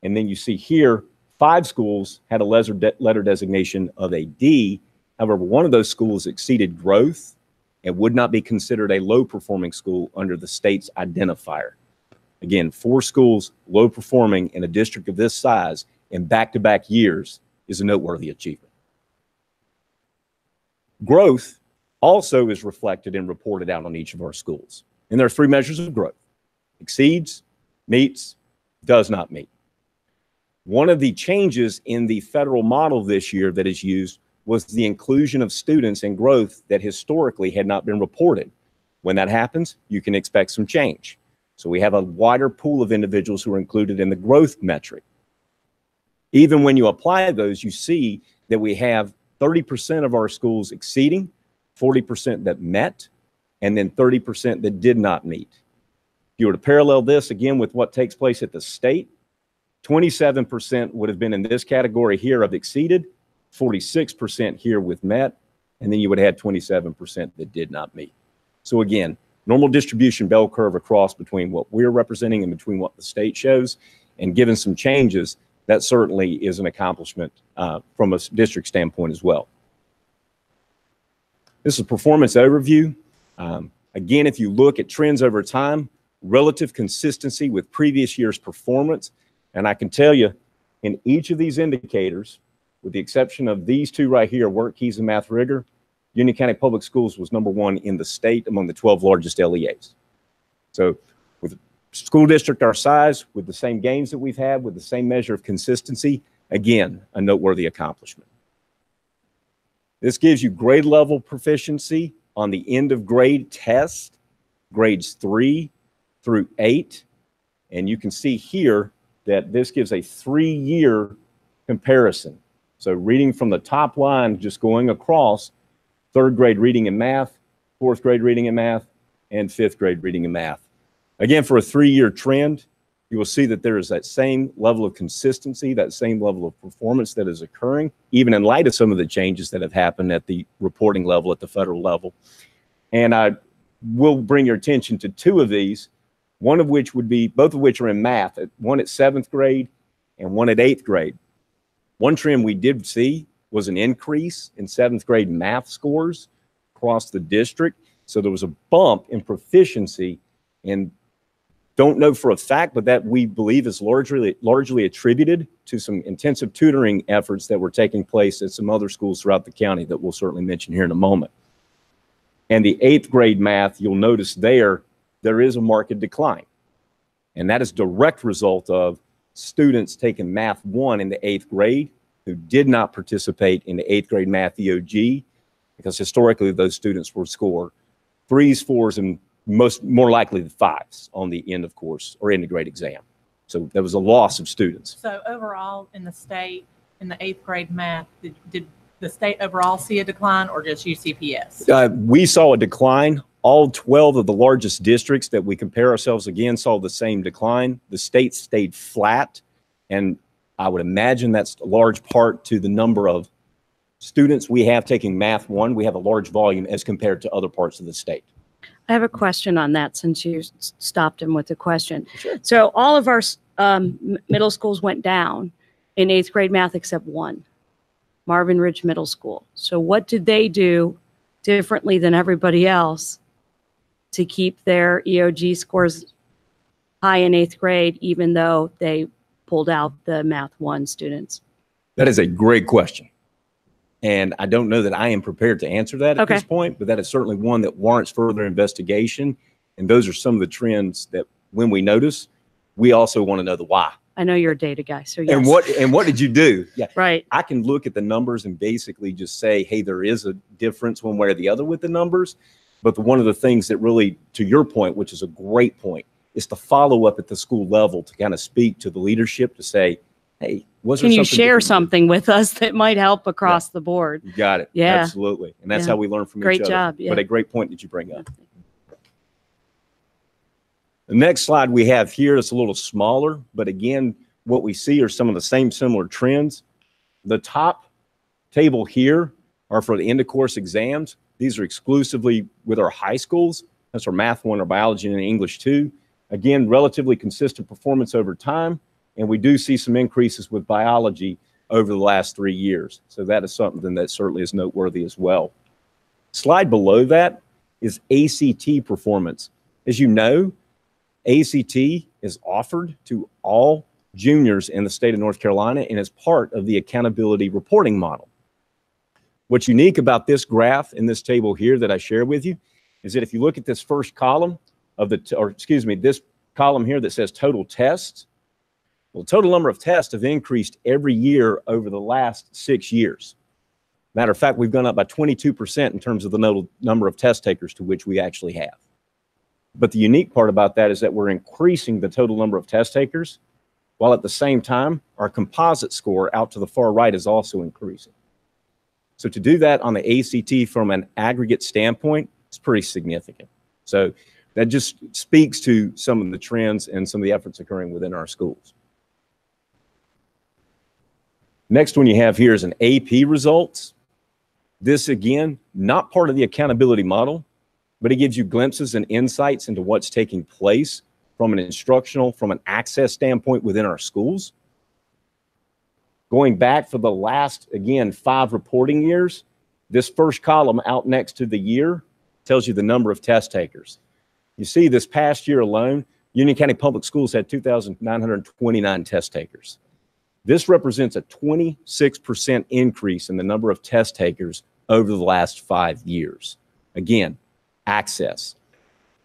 And then you see here, 5 schools had a letter designation of a D. However, one of those schools exceeded growth and would not be considered a low-performing school under the state's identifier. Again, 4 schools low performing in a district of this size in back-to-back years is a noteworthy achievement. Growth also is reflected and reported out on each of our schools. And there are 3 measures of growth: exceeds, meets, does not meet. One of the changes in the federal model this year that is used was the inclusion of students in growth that historically had not been reported. When that happens, you can expect some change. So we have a wider pool of individuals who are included in the growth metric. Even when you apply those, you see that we have 30% of our schools exceeding, 40% that met, and then 30% that did not meet. If you were to parallel this again with what takes place at the state, 27% would have been in this category here of exceeded, 46% here with met, and then you would have 27% that did not meet. So again, normal distribution bell curve across between what we're representing and between what the state shows, and given some changes, that certainly is an accomplishment from a district standpoint as well. This is a performance overview. Again, if you look at trends over time, relative consistency with previous year's performance, and I can tell you in each of these indicators, with the exception of these two right here, work keys and math rigor, Union County Public Schools was #1 in the state among the 12 largest LEAs. So with a school district our size, with the same gains that we've had, with the same measure of consistency, again, a noteworthy accomplishment. This gives you grade level proficiency on the end of grade test, grades 3 through 8. And you can see here that this gives a 3-year comparison. So reading from the top line, just going across, 3rd grade reading and math, 4th grade reading and math, and 5th grade reading and math. Again, for a 3-year trend, you will see that there is that same level of consistency, that same level of performance that is occurring, even in light of some of the changes that have happened at the reporting level, at the federal level. And I will bring your attention to 2 of these, one of which would be, both of which are in math, one at 7th grade and one at 8th grade. One trend we did see was an increase in 7th grade math scores across the district. So there was a bump in proficiency, and don't know for a fact, but that we believe is largely attributed to some intensive tutoring efforts that were taking place at some other schools throughout the county that we'll certainly mention here in a moment. And the 8th grade math, you'll notice there is a marked decline. And that is a direct result of students taking Math 1 in the 8th grade who did not participate in the 8th grade math EOG, because historically those students would score 3s, 4s, and more likely the 5s on the end of course or end of grade exam. So there was a loss of students. So overall in the state, in the 8th grade math, did the state overall see a decline or just UCPS? We saw a decline. All 12 of the largest districts that we compare ourselves again saw the same decline. The state stayed flat, and I would imagine that's a large part to the number of students we have taking Math 1. We have a large volume as compared to other parts of the state. I have a question on that since you stopped him with the question. Sure. So all of our middle schools went down in 8th grade math except one, Marvin Ridge Middle School. So what did they do differently than everybody else to keep their EOG scores high in 8th grade, even though they pulled out the Math 1 students? That is a great question. And I don't know that I am prepared to answer that at this point, but that is certainly one that warrants further investigation. And those are some of the trends that when we notice, we also want to know the why. I know you're a data guy, so yes. And what did you do? Yeah, right. I can look at the numbers and basically just say, hey, there is a difference one way or the other with the numbers. But one of the things that really, to your point, which is a great point, is to follow up at the school level to kind of speak to the leadership to say, hey, can you share something with us that might help across the board? You got it. Yeah. Absolutely. And that's how we learn from each other. Great job. Yeah. But a great point that you bring up. The next slide we have here is a little smaller, but again, what we see are some of the same similar trends. The top table here are for the end of course exams. These are exclusively with our high schools. That's our Math 1, our Biology, and English 2. Again, relatively consistent performance over time. And we do see some increases with biology over the last 3 years. So that is something that certainly is noteworthy as well. Slide below that is ACT performance. As you know, ACT is offered to all juniors in the state of North Carolina and is part of the accountability reporting model. What's unique about this graph in this table here that I share with you is that if you look at this first column of this column here that says total tests, well, the total number of tests have increased every year over the last 6 years. Matter of fact, we've gone up by 22% in terms of the number of test takers to which we actually have. But the unique part about that is that we're increasing the total number of test takers, while at the same time, our composite score out to the far right is also increasing. So to do that on the ACT from an aggregate standpoint, it's pretty significant. So that just speaks to some of the trends and some of the efforts occurring within our schools. Next one you have here is an AP results. This, again, not part of the accountability model, but it gives you glimpses and insights into what's taking place from an instructional, from an access standpoint within our schools. Going back for the last, again, 5 reporting years, this first column out next to the year tells you the number of test takers. You see this past year alone, Union County Public Schools had 2,929 test takers. This represents a 26% increase in the number of test takers over the last 5 years. Again, access.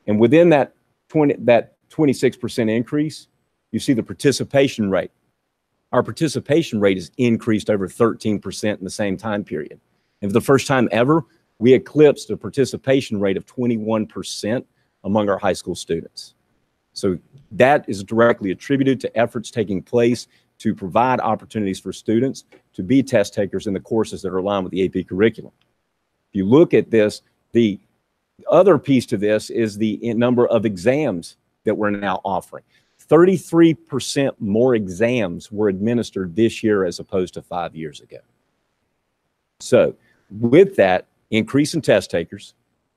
And within that 26% increase, you see the participation rate. Our participation rate has increased over 13% in the same time period. And for the first time ever, we eclipsed a participation rate of 21% among our high school students. So that is directly attributed to efforts taking place to provide opportunities for students to be test takers in the courses that are aligned with the AP curriculum. If you look at this, the other piece to this is the number of exams that we're now offering. 33% more exams were administered this year as opposed to 5 years ago. So with that increase in test takers,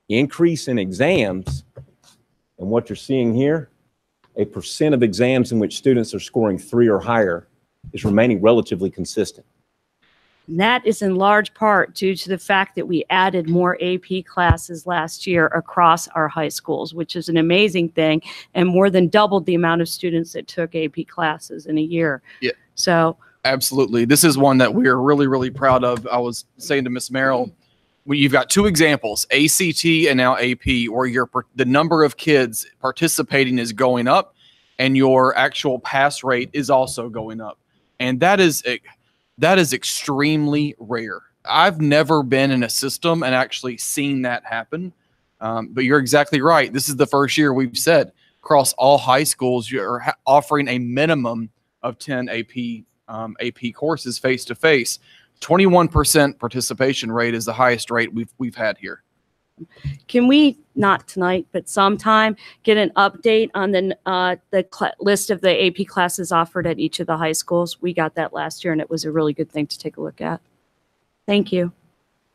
increase in exams, and what you're seeing here, a percent of exams in which students are scoring 3 or higher is remaining relatively consistent. And that is in large part due to the fact that we added more AP classes last year across our high schools, which is an amazing thing, and more than doubled the amount of students that took AP classes in a year. Yeah. So absolutely. This is one that we're really, really proud of. I was saying to Ms. Merrill, you've got 2 examples, ACT and now AP, where the number of kids participating is going up and your actual pass rate is also going up. And that is extremely rare. I've never been in a system and actually seen that happen. But you're exactly right. This is the first year we've said across all high schools, you're offering a minimum of 10 AP courses face-to-face. 21% participation rate is the highest rate we've had here. can we, not tonight, but sometime, get an update on the list of the AP classes offered at each of the high schools? We got that last year, and it was a really good thing to take a look at. Thank you.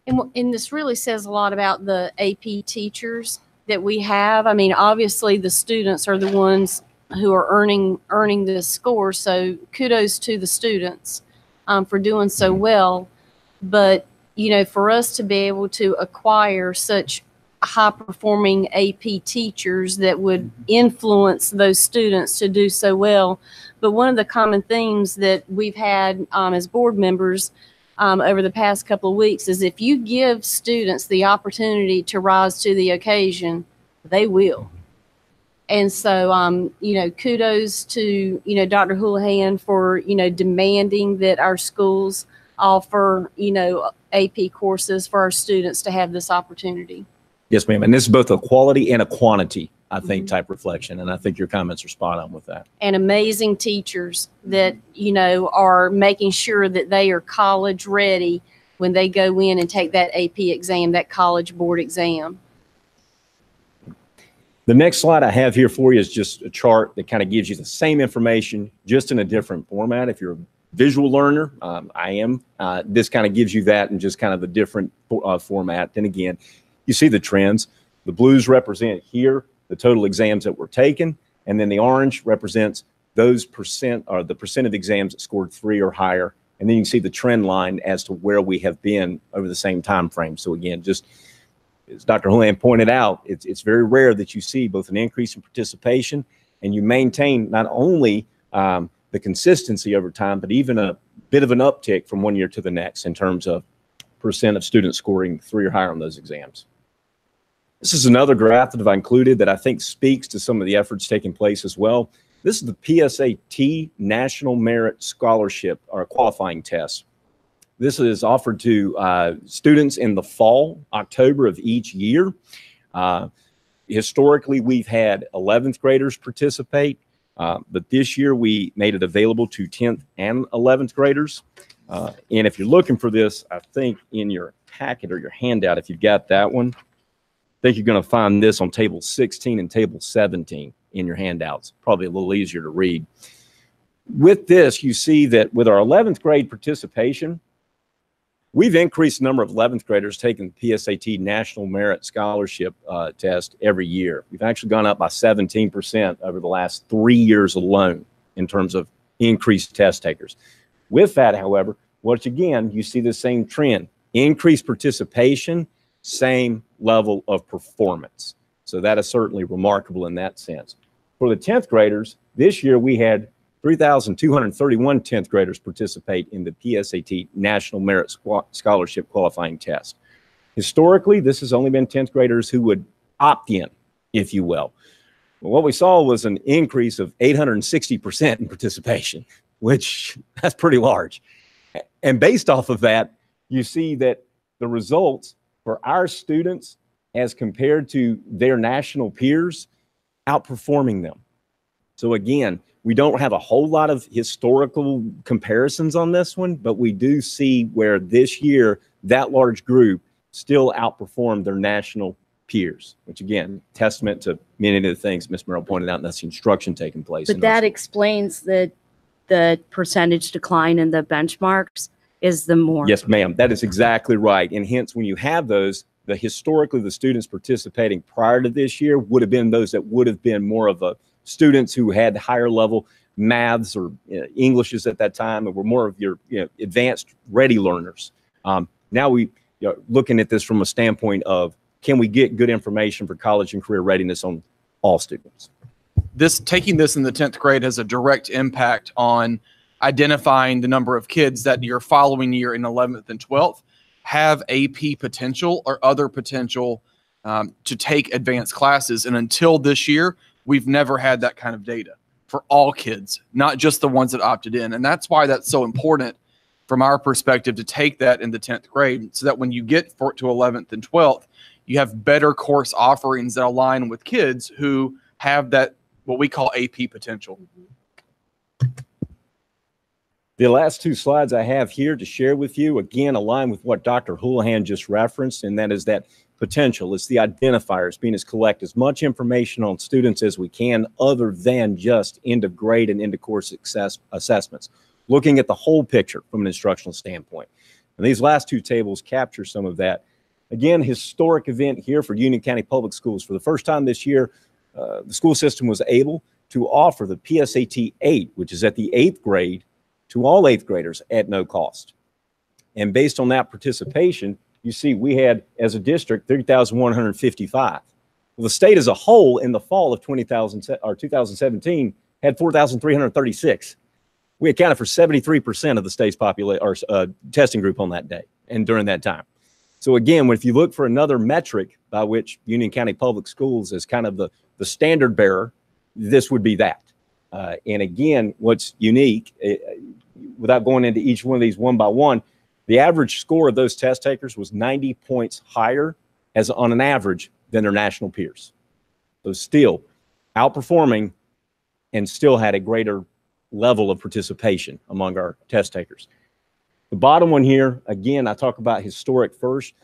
And this really says a lot about the AP teachers that we have. I mean, obviously the students are the ones who are earning this score. So kudos to the students for doing so well. But, you know, for us to be able to acquire such high performing AP teachers that would influence those students to do so well. But one of the common themes that we've had as board members over the past couple of weeks is if you give students the opportunity to rise to the occasion, they will. And so, you know, kudos to, you know, Dr. Houlihan for, you know, demanding that our schools offer, you know, AP courses for our students to have this opportunity. Yes, ma'am. And this is both a quality and a quantity, I think, type reflection. And I think your comments are spot on with that. And amazing teachers that, you know, are making sure that they are college ready when they go in and take that AP exam, that college board exam. The next slide I have here for you is just a chart that kind of gives you the same information, just in a different format. If you're a visual learner, I am. This kind of gives you that in just kind of a different format. And again, you see the trends. The blues represent here the total exams that were taken, and then the orange represents those percent, or the percent of exams that scored 3 or higher. And then you can see the trend line as to where we have been over the same time frame. So again, just as Dr. Houlihan pointed out, it's very rare that you see both an increase in participation and you maintain not only the consistency over time, but even a bit of an uptick from one year to the next in terms of percent of students scoring 3 or higher on those exams. This is another graph that I've included that I think speaks to some of the efforts taking place as well. This is the PSAT National Merit Scholarship or qualifying test. This is offered to students in the fall, October of each year. Historically, we've had 11th graders participate, but this year we made it available to 10th and 11th graders. And if you're looking for this, I think in your packet or your handout, if you've got that one, I think you're going to find this on table 16 and table 17 in your handouts. Probably a little easier to read. With this, you see that with our 11th grade participation, we've increased the number of 11th graders taking the PSAT National Merit Scholarship test every year. We've actually gone up by 17% over the last 3 years alone in terms of increased test takers. With that, however, once again, you see the same trend. Increased participation, same level of performance. So that is certainly remarkable in that sense. For the 10th graders, this year we had 3,231 10th graders participate in the PSAT National Merit Scholarship qualifying test. Historically, this has only been 10th graders who would opt in, if you will. Well, what we saw was an increase of 860% in participation, which that's pretty large. And based off of that, you see that the results for our students as compared to their national peers outperforming them. So again, we don't have a whole lot of historical comparisons on this one, but we do see where this year that large group still outperformed their national peers, which again, testament to many of the things Ms. Merrill pointed out, and that's the instruction taking place. But that explains the percentage decline in the benchmarks is the more. Yes, ma'am, that is exactly right. And hence, when you have those, historically the students participating prior to this year would have been those that would have been more of a students who had higher level maths or Englishes at that time and were more of your advanced ready learners. Now we looking at this from a standpoint of, can we get good information for college and career readiness on all students? Taking this in the 10th grade has a direct impact on identifying the number of kids that your following year in 11th and 12th have AP potential or other potential to take advanced classes. And until this year, we've never had that kind of data for all kids, not just the ones that opted in. And that's why that's so important from our perspective to take that in the 10th grade, so that when you get to 11th and 12th, you have better course offerings that align with kids who have that, what we call AP potential. The last two slides I have here to share with you, again, align with what Dr. Houlihan just referenced, and that is that potential. It's the identifiers, being as collect as much information on students as we can other than just end of grade and end of course success assessments, looking at the whole picture from an instructional standpoint. And these last two tables capture some of that. Again, historic event here for Union County Public Schools. For the first time this year, the school system was able to offer the PSAT 8, which is at the 8th grade, to all 8th graders at no cost. And based on that participation, you see we had, as a district, 3,155. Well, the state as a whole in the fall of 2017 had 4,336. We accounted for 73% of the state's population or testing group on that day and during that time. So again, if you look for another metric by which Union County Public Schools is kind of the standard bearer, this would be that. And again, what's unique, without going into each one of these one by one, the average score of those test takers was 90 points higher as on an average than their national peers. So still outperforming and still had a greater level of participation among our test takers. The bottom one here, again, I talk about historic first.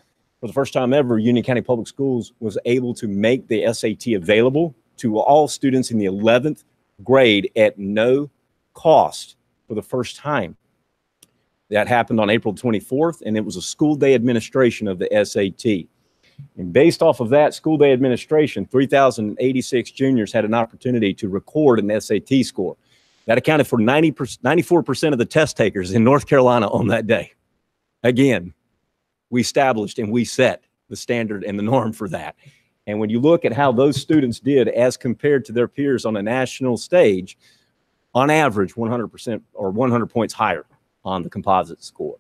For the first time ever, Union County Public Schools was able to make the SAT available to all students in the 11th grade at no cost for the first time. That happened on April 24th, and it was a school day administration of the SAT. And based off of that school day administration, 3,086 juniors had an opportunity to record an SAT score. That accounted for 94% of the test takers in North Carolina on that day. Again, we established and we set the standard and the norm for that. And when you look at how those students did as compared to their peers on a national stage, on average, 100% or 100 points higher on the composite score.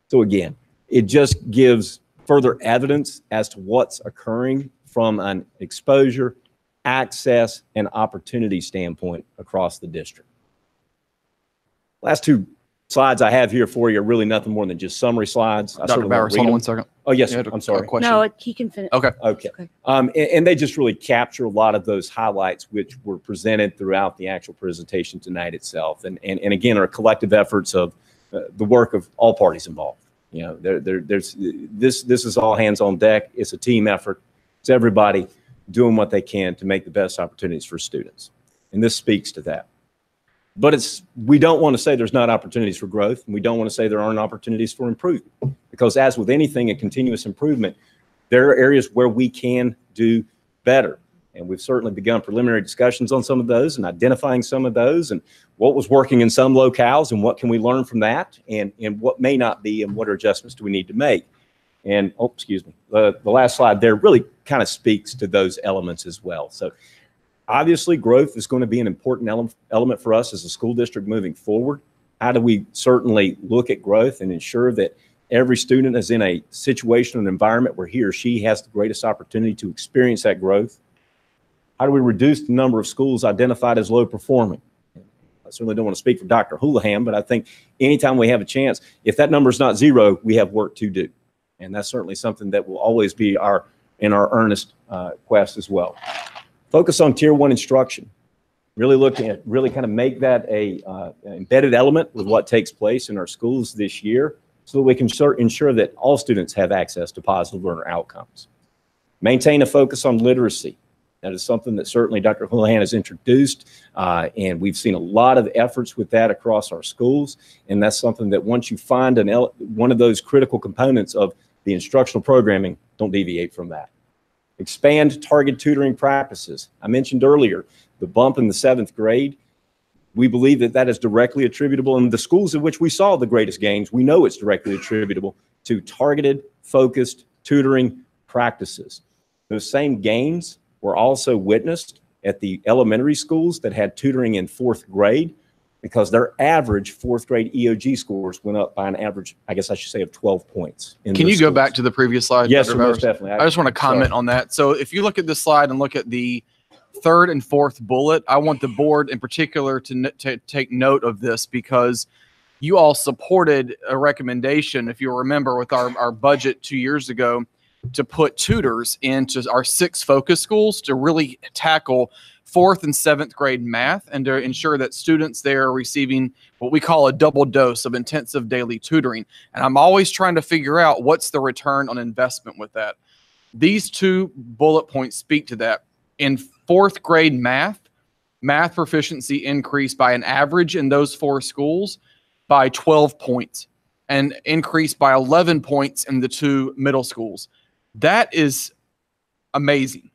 So again, it just gives further evidence as to what's occurring from an exposure, access, and opportunity standpoint across the district. Last two slides I have here for you are really nothing more than just summary slides. Dr. Bowers, hold on 1 second. Oh, yes, You sir. had I'm sorry. No, he can finish. Okay. Okay. And they just really capture a lot of those highlights which were presented throughout the actual presentation tonight itself. And again, are collective efforts of the work of all parties involved. You know, there's this is all hands on deck. It's a team effort. It's everybody doing what they can to make the best opportunities for students. And this speaks to that. But we don't want to say there's not opportunities for growth, and we don't want to say there aren't opportunities for improvement. Because as with anything in continuous improvement, there are areas where we can do better. And we've certainly begun preliminary discussions on some of those and identifying some of those and what was working in some locales and what can we learn from that and what may not be and what adjustments do we need to make. And, oh, excuse me, the last slide there really kind of speaks to those elements as well. So obviously growth is going to be an important element for us as a school district moving forward. How do we certainly look at growth and ensure that every student is in a situation and environment where he or she has the greatest opportunity to experience that growth? How do we reduce the number of schools identified as low performing? I certainly don't want to speak for Dr. Houlihan, but I think anytime we have a chance, if that number is not zero, we have work to do. And that's certainly something that will always be in our earnest quest as well. Focus on tier 1 instruction. Really looking at, really kind of make that an embedded element with what takes place in our schools this year so that we can ensure that all students have access to positive learner outcomes. Maintain a focus on literacy. That is something that certainly Dr. Houlihan has introduced, and we've seen a lot of efforts with that across our schools. And that's something that once you find one of those critical components of the instructional programming, don't deviate from that. Expand target tutoring practices. I mentioned earlier the bump in the 7th grade. We believe that that is directly attributable in the schools in which we saw the greatest gains. We know it's directly attributable to targeted, focused tutoring practices. Those same gains were also witnessed at the elementary schools that had tutoring in 4th grade because their average 4th grade EOG scores went up by an average, I guess I should say, of 12 points. Can you go back to the previous slide? Yes, Dr. most Bowers? definitely. I just want to comment on that. So if you look at this slide and look at the 3rd and 4th bullet, I want the board in particular to take note of this because you all supported a recommendation, if you remember, with our budget 2 years ago, to put tutors into our 6 focus schools to really tackle 4th and 7th grade math and to ensure that students there are receiving what we call a double dose of intensive daily tutoring. And I'm always trying to figure out what's the return on investment with that. These 2 bullet points speak to that. In 4th grade math proficiency increased by an average in those 4 schools by 12 points and increased by 11 points in the 2 middle schools. That is amazing.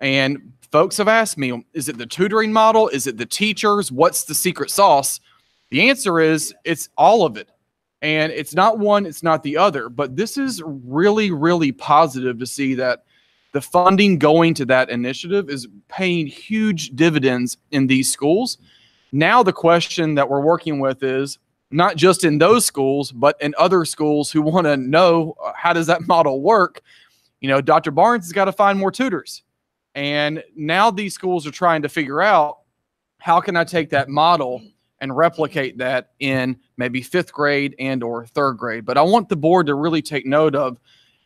And folks have asked me, is it the tutoring model? Is it the teachers? What's the secret sauce? The answer is it's all of it. And it's not one, it's not the other. But this is really, really positive to see that the funding going to that initiative is paying huge dividends in these schools. Now the question that we're working with is not just in those schools, but in other schools who want to know how does that model work. You know, Dr. Barnes has got to find more tutors. And now these schools are trying to figure out how can I take that model and replicate that in maybe 5th grade and or 3rd grade. But I want the board to really take note of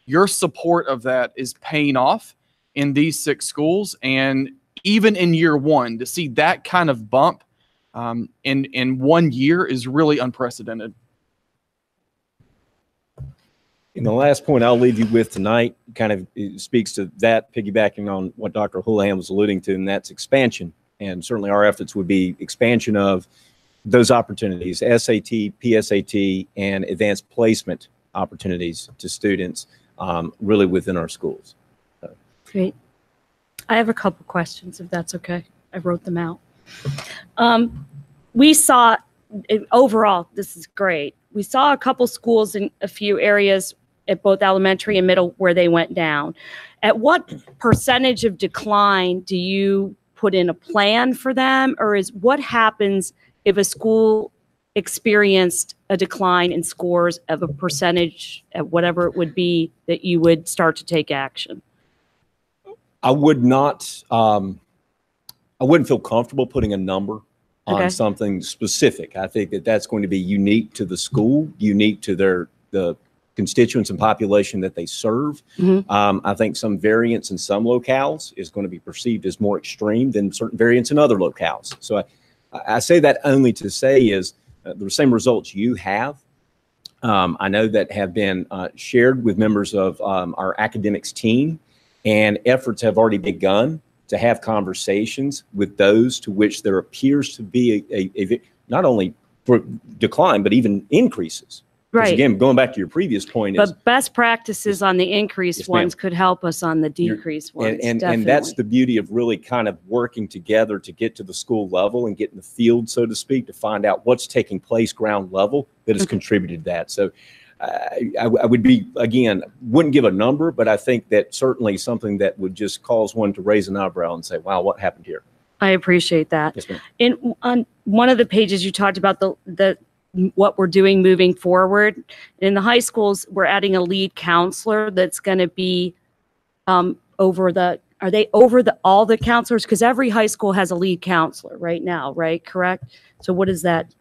your support of that is paying off in these 6 schools. And even in year 1, to see that kind of bump in 1 year is really unprecedented. And the last point I'll leave you with tonight kind of speaks to that, piggybacking on what Dr. Houlihan was alluding to, and that's expansion. And certainly our efforts would be expansion of those opportunities, SAT, PSAT, and advanced placement opportunities to students really within our schools. So. Great. I have a couple questions, if that's okay. I wrote them out. We saw, overall, this is great. We saw a couple schools in a few areas at both elementary and middle where they went down. At what percentage of decline do you put in a plan for them? Or what happens if a school experienced a decline in scores of a percentage at whatever it would be that you would start to take action? I would not, I wouldn't feel comfortable putting a number on Okay. something specific. I think that that's going to be unique to the school, unique to the constituents and population that they serve. I think some variance in some locales is going to be perceived as more extreme than certain variants in other locales. So I say that only to say is the same results you have. I know that have been shared with members of our academics team, and efforts have already begun to have conversations with those to which there appears to be a not only decline, but even increases. Because Right. again, going back to your previous point, is But best practices on the increased Yes, ma'am. ones could help us on the decreased ones. and definitely. that's the beauty of really kind of working together to get to the school level and get in the field, so to speak, to find out what's taking place ground level that has contributed to that. So I would be, again, wouldn't give a number, but I think that certainly something that would just cause one to raise an eyebrow and say, wow, what happened here? I appreciate that. Yes, ma'am. On one of the pages, you talked about the what we're doing moving forward. In the high schools, we're adding a lead counselor that's going to be over all the counselors? Because every high school has a lead counselor right now, right? Correct? So what is that?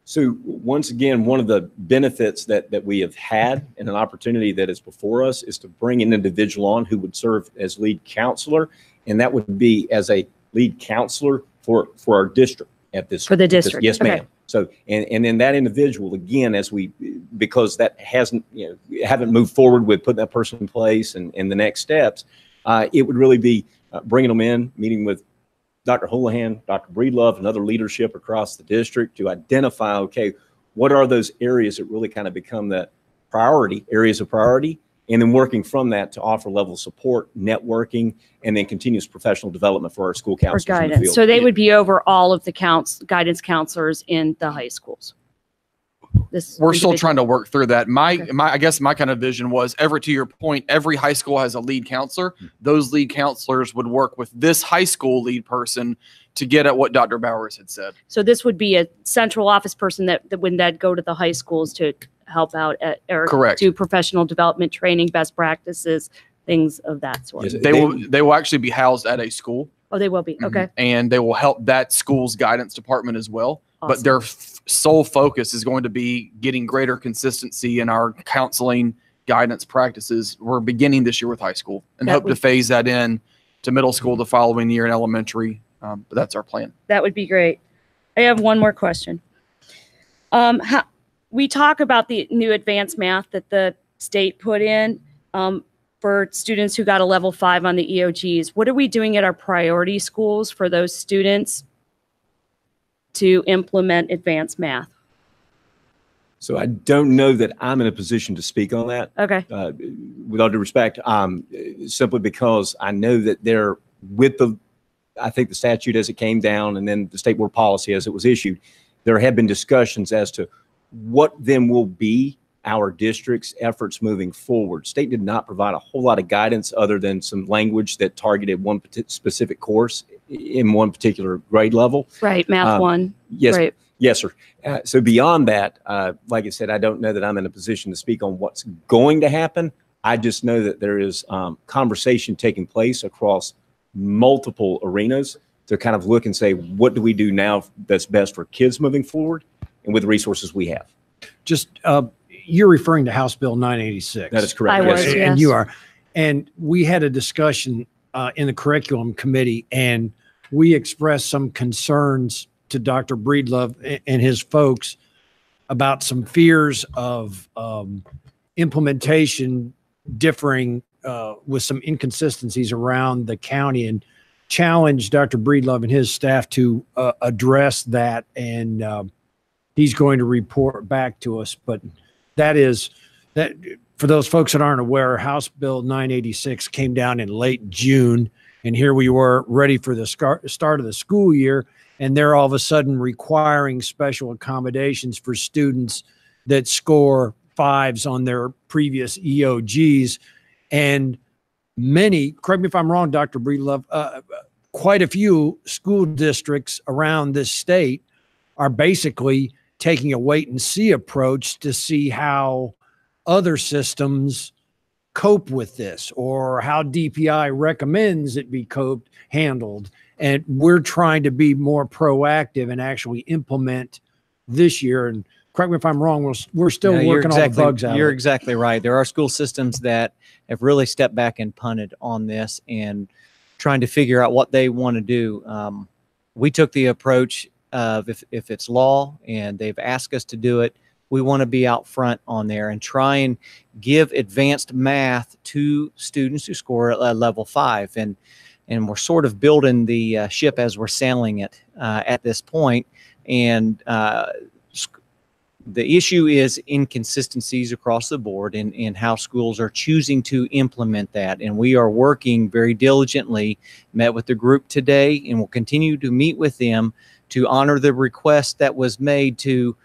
So once again, one of the benefits that we have had and an opportunity that is before us is to bring an individual on who would serve as lead counselor, and that would be as a lead counselor for our district at this. For the district. Yes, Okay. ma'am. So, and then that individual, again, because that haven't moved forward with putting that person in place and the next steps, it would really be bringing them in, meeting with Dr. Houlihan, Dr. Breedlove, and other leadership across the district to identify, okay, what are those areas that really kind of become the areas of priority, and then working from that to offer level of support, networking, and then continuous professional development for our school Or counselors in the guidance. field. So they would be over all of the guidance counselors in the high schools. We're still trying to work through that. I guess my kind of vision was to your point, every high school has a lead counselor. Those lead counselors would work with this high school lead person to get at what Dr. Bowers had said. So this would be a central office person that would then go to the high schools to help out or Correct. do professional development training, best practices, things of that sort. Yes, they will actually be housed at a school. Oh, they will be. Okay. And they will help that school's guidance department as well. Awesome. But their sole focus is going to be getting greater consistency in our counseling guidance practices. We're beginning this year with high school and hope to phase that in to middle school the following year and elementary. But that's our plan. That would be great. I have one more question. We talk about the new advanced math that the state put in for students who got a level 5 on the EOGs. What are we doing at our priority schools for those students to implement advanced math? So I don't know that I'm in a position to speak on that. Okay. With all due respect, simply because I know that they're I think the statute as it came down and then the state board policy as it was issued, there have been discussions as to what then will be our district's efforts moving forward. State did not provide a whole lot of guidance other than some language that targeted one specific course in one particular grade level. Right, math 1. Yes, Right. yes, sir. So beyond that, like I said, I don't know that I'm in a position to speak on what's going to happen. I just know that there is conversation taking place across multiple arenas to kind of look and say, what do we do now that's best for kids moving forward and with the resources we have? Just, you're referring to House Bill 986. That is correct. I was, And yes. you are. And we had a discussion in the curriculum committee, and we expressed some concerns to Dr. Breedlove and his folks about some fears of implementation differing with some inconsistencies around the county, and challenged Dr. Breedlove and his staff to address that. And he's going to report back to us. But that for those folks that aren't aware, House Bill 986 came down in late June, and here we were ready for the start of the school year, and they're all of a sudden requiring special accommodations for students that score 5s on their previous EOGs. And many, correct me if I'm wrong, Dr. Breedlove, quite a few school districts around this state are basically taking a wait and see approach to see how other systems cope with this, or how DPI recommends it be handled. And we're trying to be more proactive and actually implement this year. And correct me if I'm wrong, we're still No, working all the bugs out. You're of it. exactly right. There are school systems that have really stepped back and punted on this and trying to figure out what they want to do. We took the approach of if it's law and they've asked us to do it, we want to be out front on there and try and give advanced math to students who score at level 5. And we're sort of building the ship as we're sailing it at this point. And the issue is inconsistencies across the board in how schools are choosing to implement that. And we are working very diligently, met with the group today, and will continue to meet with them to honor the request that was made to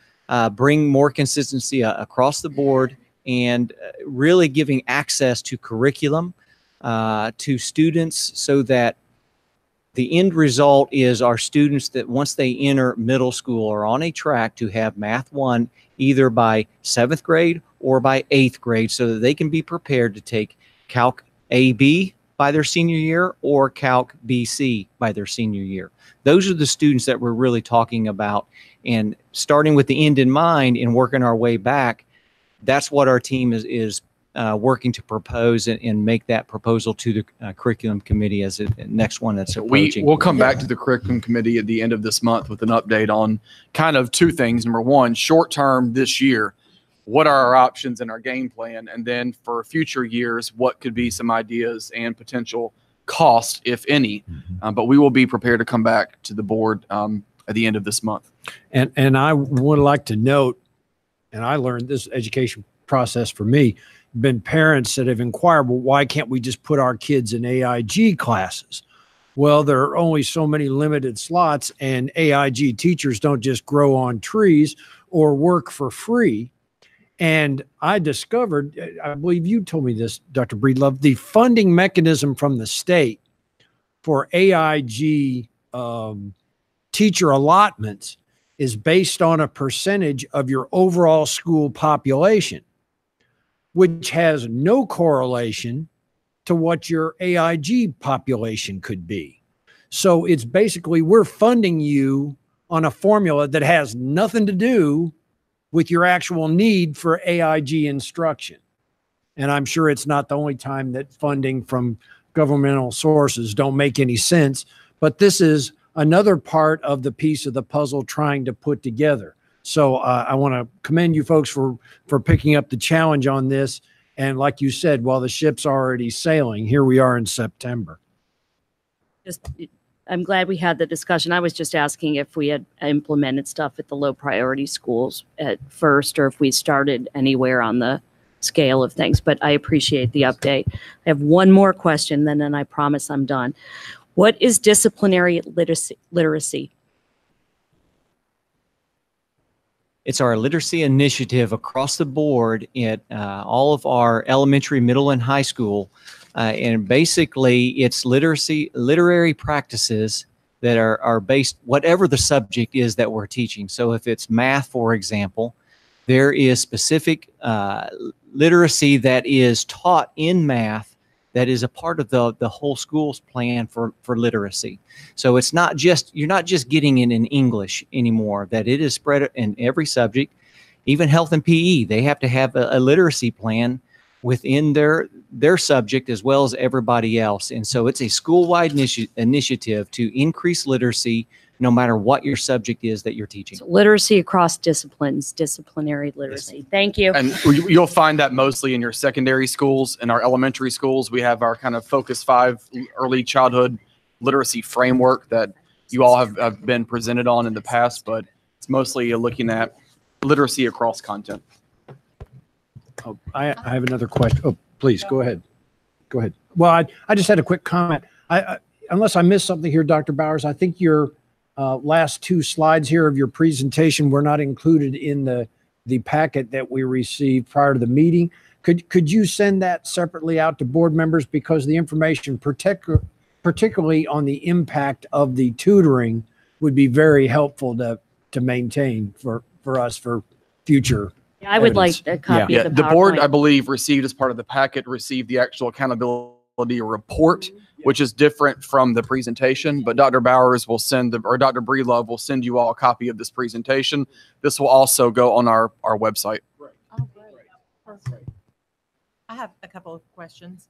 bring more consistency across the board and really giving access to curriculum to students so that the end result is our students that once they enter middle school are on a track to have Math 1 either by 7th grade or by 8th grade so that they can be prepared to take Calc AB by their senior year or Calc BC by their senior year. Those are the students that we're really talking about, and starting with the end in mind and working our way back, that's what our team is working to propose and make that proposal to the curriculum committee as the next one that's approaching. We'll come back to the curriculum committee at the end of this month with an update on kind of two things. Number one, short term this year, what are our options and our game plan? And then for future years, what could be some ideas and potential cost, if any? But we will be prepared to come back to the board at the end of this month. And I would like to note, and I learned this education process for me, been parents that have inquired, well, why can't we just put our kids in AIG classes? Well, there are only so many limited slots, and AIG teachers don't just grow on trees or work for free. And I discovered, I believe you told me this, Dr. Breedlove, the funding mechanism from the state for AIG teacher allotments is based on a percentage of your overall school population, which has no correlation to what your AIG population could be. So it's basically, we're funding you on a formula that has nothing to do with your actual need for AIG instruction. And I'm sure it's not the only time that funding from governmental sources don't make any sense, but this is another part of the piece of the puzzle trying to put together. So I want to commend you folks for picking up the challenge on this. And like you said, while the ship's already sailing, here we are in September. I'm glad we had the discussion. I was just asking if we had implemented stuff at the low priority schools at first, or if we started anywhere on the scale of things, but I appreciate the update. I have one more question, then I promise I'm done. What is disciplinary literacy? It's our literacy initiative across the board at all of our elementary, middle, and high school. And basically, it's literary practices that are based, whatever the subject is that we're teaching. So if it's math, for example, there is specific literacy that is taught in math that is a part of the whole school's plan for literacy. So it's not just, you're not just getting it in English anymore, that it is spread in every subject, even health and PE. They have to have a literacy plan within their subject as well as everybody else. And so it's a school-wide initiative to increase literacy no matter what your subject is that you're teaching. So literacy across disciplines, disciplinary literacy. Thank you. And you'll find that mostly in your secondary schools. In our elementary schools, we have our kind of Focus 5 early childhood literacy framework that you all have been presented on in the past, but it's mostly looking at literacy across content. Oh, I have another question. Oh, please, go ahead. Go ahead. Well, I just had a quick comment. Unless I missed something here, Dr. Bowers, I think your last two slides here of your presentation were not included in the packet that we received prior to the meeting. Could you send that separately out to board members, because the information, particularly on the impact of the tutoring, would be very helpful to maintain for us for future. I would like a copy of the PowerPoint. The board, I believe, received as part of the packet, received the actual accountability report, which is different from the presentation, but Dr. Bowers will send, or Dr. Breedlove will send you all a copy of this presentation. This will also go on our website. Oh, great. Perfect. I have a couple of questions.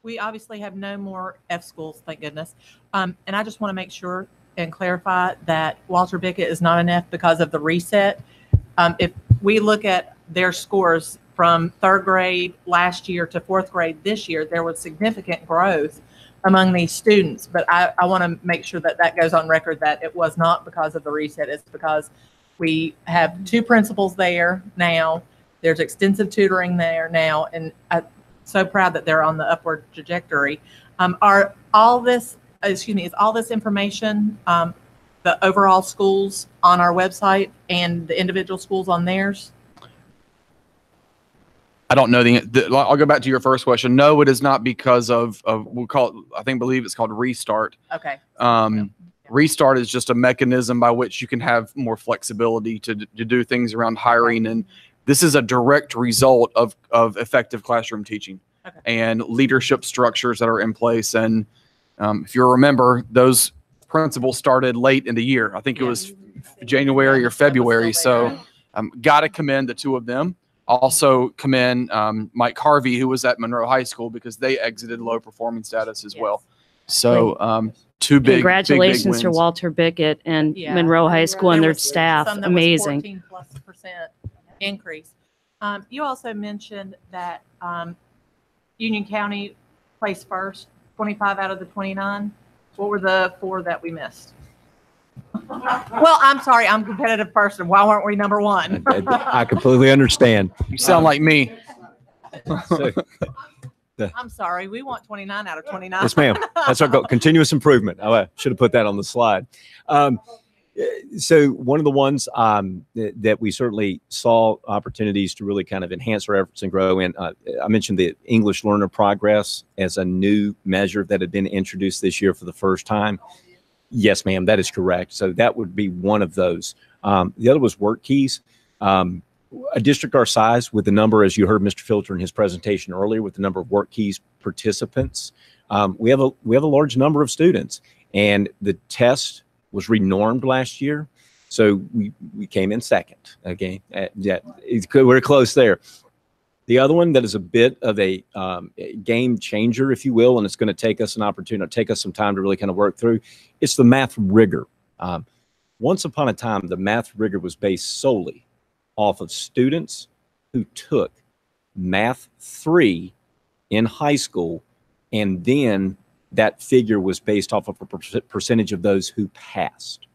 We obviously have no more F schools, thank goodness. And I just want to make sure and clarify that Walter Bickett is not an F because of the reset. If we look at their scores from third grade last year to fourth grade this year, there was significant growth among these students. But I want to make sure that that goes on record, that it was not because of the reset. It's because we have 2 principals there now. There's extensive tutoring there now, and I'm so proud that they're on the upward trajectory. Is all this information, the overall schools on our website and the individual schools on theirs? I don't know I'll go back to your first question. No, it is not because of we'll call it, believe it's called Restart. Okay. Restart is just a mechanism by which you can have more flexibility to do things around hiring. And this is a direct result of effective classroom teaching and leadership structures that are in place. And if you remember, those principles started late in the year. I think it was January or February. So got to commend the 2 of them. Also commend Mike Harvey, who was at Monroe High School, because they exited low performing status as well. So 2 big Congratulations big to wins. Walter Bickett and Monroe High School and their staff. Some that was Amazing. 14+% increase. You also mentioned that Union County placed first, 25 out of the 29. What were the 4 that we missed? Well, I'm sorry, I'm a competitive person. Why weren't we number 1? I completely understand. You sound like me. I'm sorry, we want 29 out of 29. Yes, ma'am. That's our goal. Continuous improvement. I should have put that on the slide. So one of the ones that we certainly saw opportunities to really kind of enhance our efforts and grow in, I mentioned the English learner progress as a new measure that had been introduced this year for the first time. Yes, ma'am, that is correct. So that would be one of those. The other was work keys. A district our size, with the number, as you heard Mr. Filter in his presentation earlier, with the number of work keys participants, we have a large number of students, and the test was renormed last year, so we came in second. Okay, we're close there. The other one that is a bit of a game changer, if you will, and it's going to take us an opportunity, take us some time to really kind of work through. It's the math rigor. Once upon a time, the math rigor was based solely off of students who took Math 3 in high school, and then that figure was based off of a percentage of those who passed.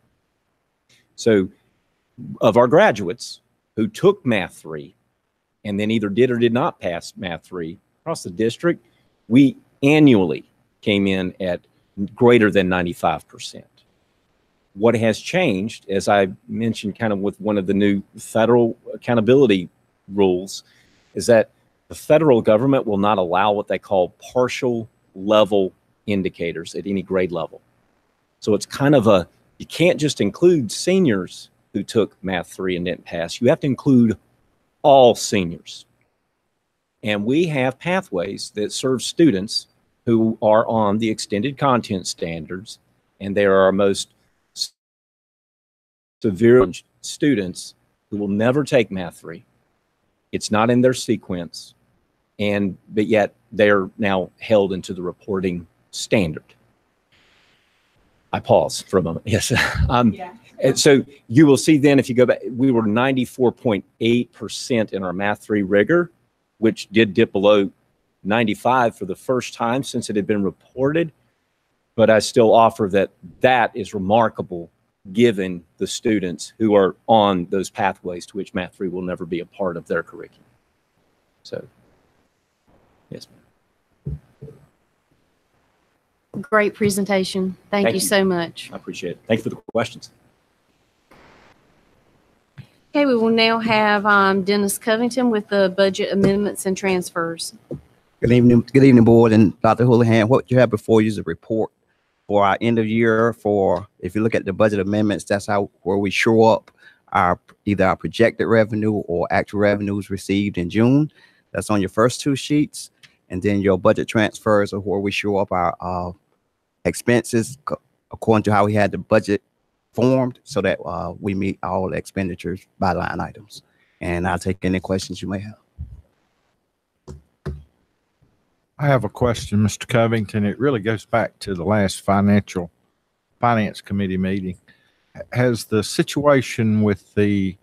So of our graduates who took Math 3 and then either did or did not pass Math 3 across the district, we annually came in at greater than 95%. What has changed, as I mentioned kind of with one of the new federal accountability rules, is that the federal government will not allow what they call partial level indicators at any grade level. So it's kind of you can't just include seniors who took Math 3 and didn't pass. You have to include all seniors. And we have pathways that serve students who are on the extended content standards, and they are our most severe students who will never take Math 3. It's not in their sequence, but yet they're now held into the reporting standard. I pause for a moment. Yes. And so you will see then, if you go back, we were 94.8% in our Math 3 rigor, which did dip below 95 for the first time since it had been reported. But I still offer that is remarkable given the students who are on those pathways to which Math 3 will never be a part of their curriculum. So, yes, ma'am. Great presentation. Thank you so much. I appreciate it. Thank you for the questions. Okay, we will now have Dennis Covington with the budget amendments and transfers. Good evening, board, and Dr. Houlihan. What you have before you is a report for our end of year. If you look at the budget amendments, that's where we show up either our projected revenue or actual revenues received in June. That's on your first 2 sheets. And then your budget transfers are where we show up our expenses according to how we had the budget formed, so that we meet all the expenditures by line items. And I'll take any questions you may have. I have a question, Mr. Covington. It really goes back to the last finance committee meeting. Has the situation with the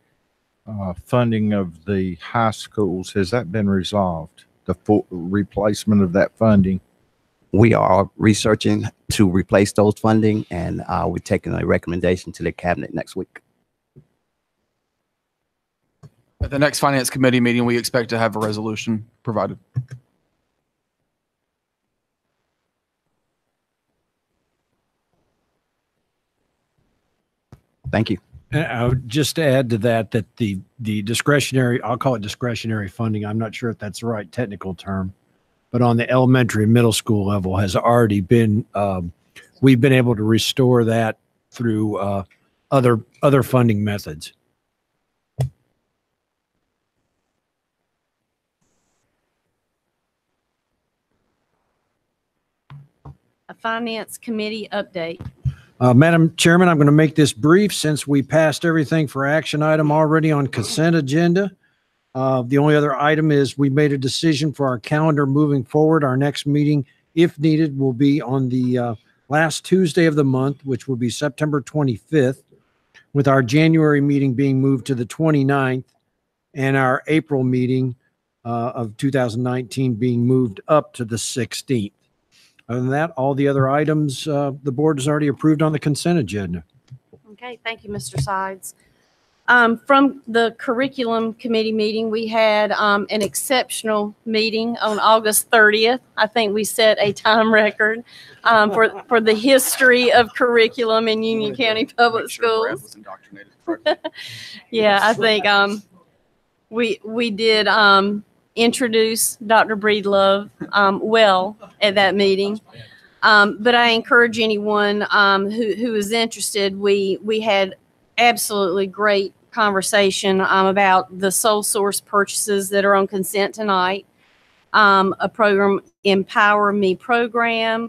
funding of the high schools, has that been resolved? The full replacement of that funding? We are researching to replace those funding, and we're taking a recommendation to the cabinet next week. At the next finance committee meeting, we expect to have a resolution provided. Thank you. I would just add to that, that the discretionary, I'll call it discretionary funding, I'm not sure if that's the right technical term, but on the elementary and middle school level has already been, we've been able to restore that through other funding methods. A finance committee update. Madam Chairman, I'm going to make this brief since we passed everything for action item already on consent agenda. The only other item is we made a decision for our calendar moving forward. Our next meeting, if needed, will be on the last Tuesday of the month, which will be September 25th, with our January meeting being moved to the 29th and our April meeting of 2019 being moved up to the 16th. Other than that, all the other items the board has already approved on the consent agenda. Okay, thank you, Mr. Sides. From the curriculum committee meeting, we had an exceptional meeting on August 30th. I think we set a time record for the history of curriculum in Union County Public Schools. Yeah, I think we did introduce Dr. Breedlove well at that meeting. But I encourage anyone who is interested, we had absolutely great conversation about the sole source purchases that are on consent tonight, a program, Empower Me program,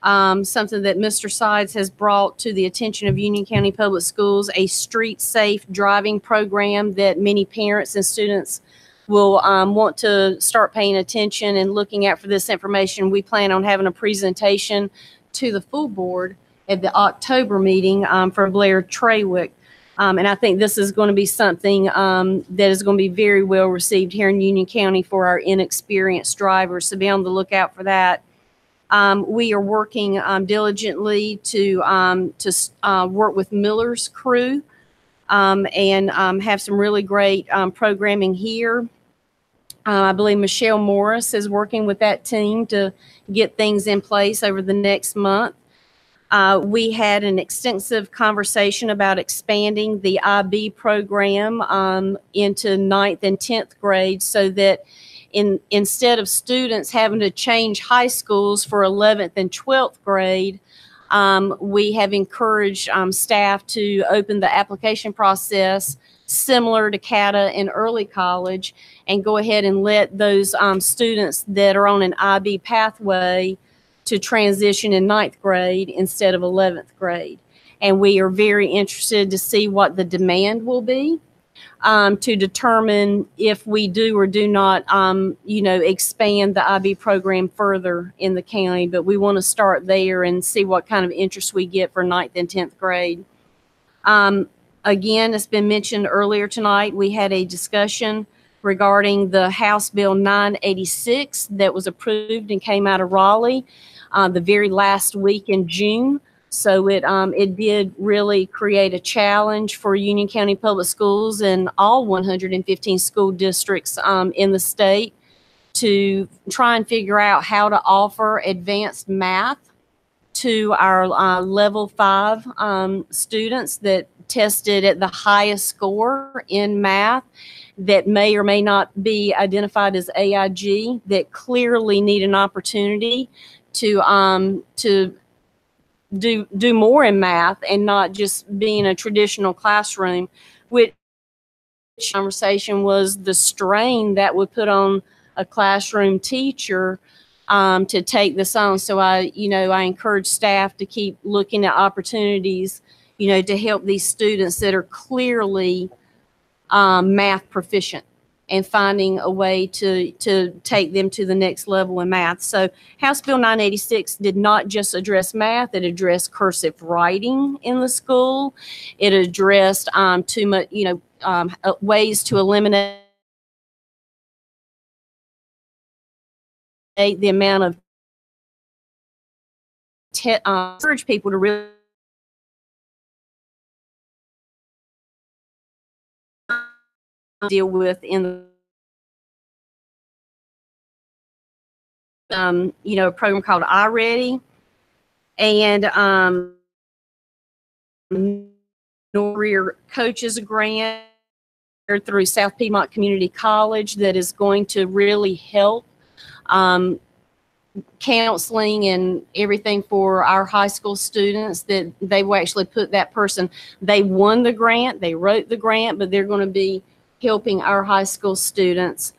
something that Mr. Sides has brought to the attention of Union County Public Schools, a street safe driving program that many parents and students will want to start paying attention and looking out for this information. We plan on having a presentation to the full board at the October meeting for Blair Trawick. And I think this is going to be something that is going to be very well received here in Union County for our inexperienced drivers. So be on the lookout for that. We are working diligently to work with Miller's crew and have some really great programming here. I believe Michelle Morris is working with that team to get things in place over the next month. We had an extensive conversation about expanding the IB program into 9th and 10th grade so that instead of students having to change high schools for 11th and 12th grade, we have encouraged staff to open the application process similar to CATA in early college and go ahead and let those students that are on an IB pathway to transition in 9th grade instead of 11th grade. And we are very interested to see what the demand will be to determine if we do or do not, expand the IB program further in the county. But we want to start there and see what kind of interest we get for 9th and 10th grade. Again, it's been mentioned earlier tonight, we had a discussion regarding the House Bill 986 that was approved and came out of Raleigh the very last week in June. So it did really create a challenge for Union County Public Schools and all 115 school districts in the state to try and figure out how to offer advanced math to our level 5 students that tested at the highest score in math that may or may not be identified as AIG, that clearly need an opportunity to do more in math and not just be in a traditional classroom. Which conversation was the strain that would put on a classroom teacher to take this on. So I encourage staff to keep looking at opportunities, to help these students that are clearly math proficient and finding a way to take them to the next level in math. So House Bill 986 did not just address math, it addressed cursive writing in the school. It addressed too much, ways to eliminate the amount of encourage people to really deal with in the a program called iReady, and Career Coaches Grant through South Piedmont Community College that is going to really help counseling and everything for our high school students, that they will actually put that person, they won the grant, they wrote the grant, but they're going to be helping our high school students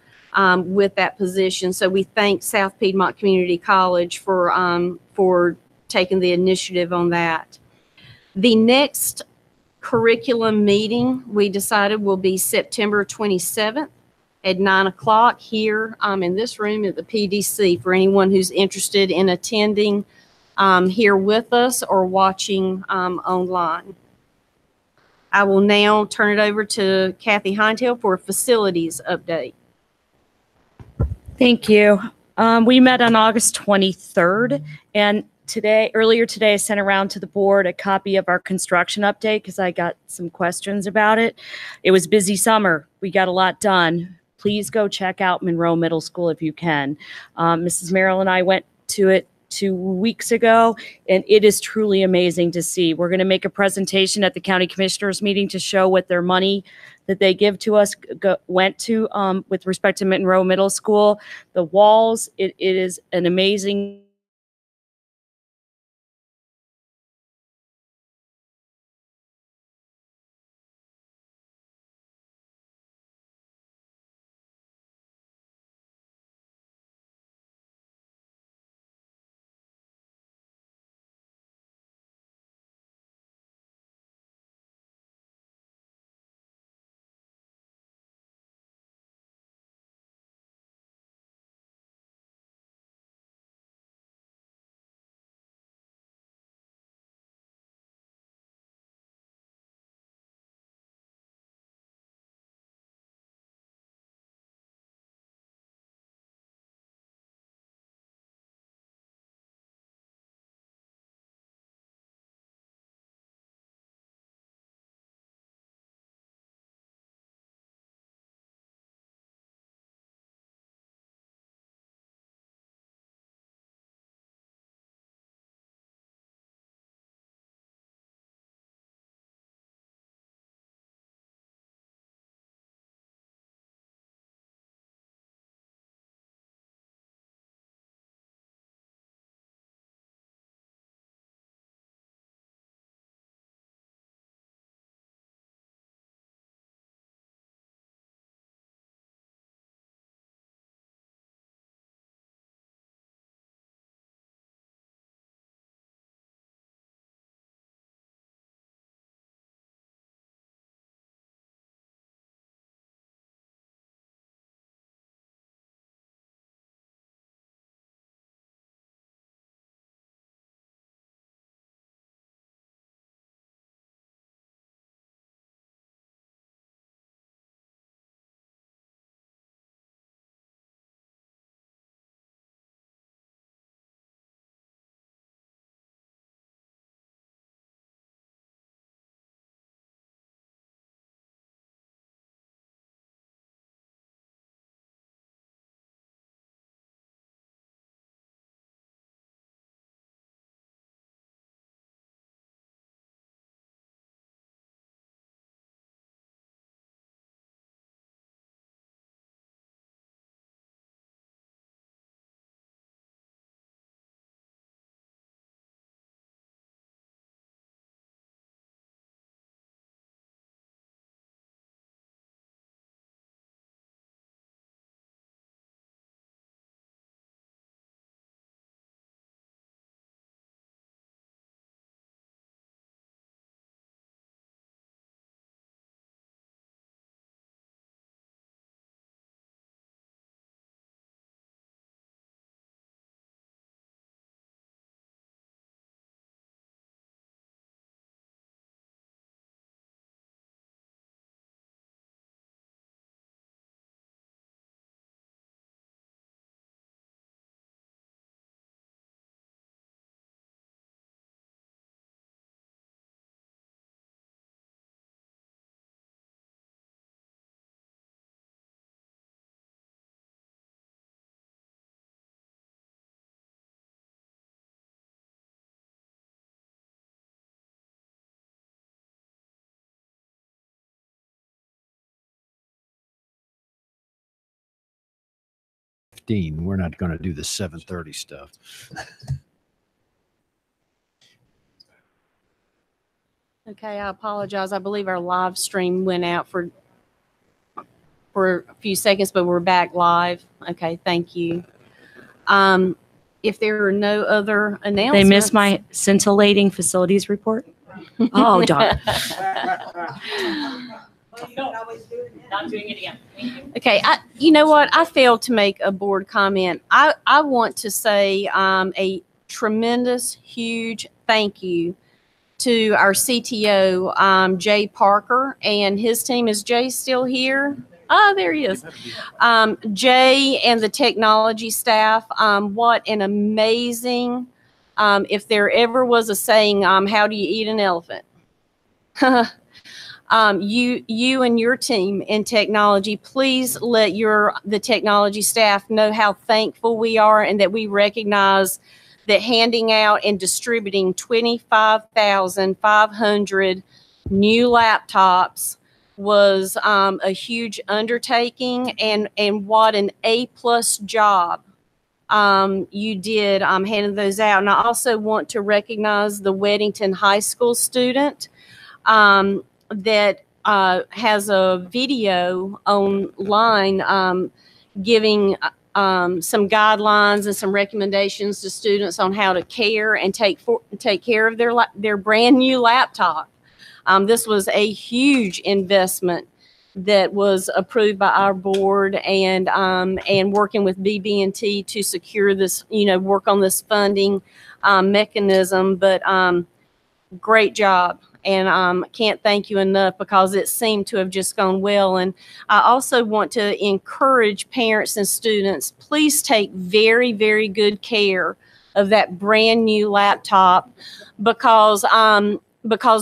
with that position. So we thank South Piedmont Community College for taking the initiative on that. The next curriculum meeting we decided will be September 27th at 9 o'clock here in this room at the PDC for anyone who's interested in attending here with us or watching online. I will now turn it over to Kathy Heintel for a facilities update. Thank you. We met on August 23rd, and earlier today, I sent around to the board a copy of our construction update because I got some questions about it. It was busy summer. We got a lot done. Please go check out Monroe Middle School if you can. Mrs. Merrill and I went to it 2 weeks ago, and it is truly amazing to see. We're going to make a presentation at the county commissioners meeting to show what their money that they give to us went to with respect to Monroe Middle School. The walls, it is an amazing 7:15. We're not going to do the 7:30 stuff. Okay, I apologize. I believe our live stream went out for a few seconds, but we're back live. Okay, thank you. If there are no other announcements. They missed my scintillating facilities report. Oh, darn. Not doing it again. Okay, you know what? I failed to make a board comment. I want to say a tremendous, huge thank you to our CTO, Jay Parker, and his team. Is Jay still here? Oh, there he is. Jay and the technology staff, what an amazing, if there ever was a saying, how do you eat an elephant? You and your team in technology, please let the technology staff know how thankful we are and that we recognize that handing out and distributing 25,500 new laptops was a huge undertaking, and what an A+ job you did handing those out. And I also want to recognize the Weddington High School student that has a video online giving some guidelines and some recommendations to students on how to care and take care of their brand new laptop. This was a huge investment that was approved by our board, and working with BB&T to secure this, work on this funding mechanism. But great job. And can't thank you enough, because it seemed to have just gone well. And I also want to encourage parents and students, please take very, very good care of that brand new laptop, because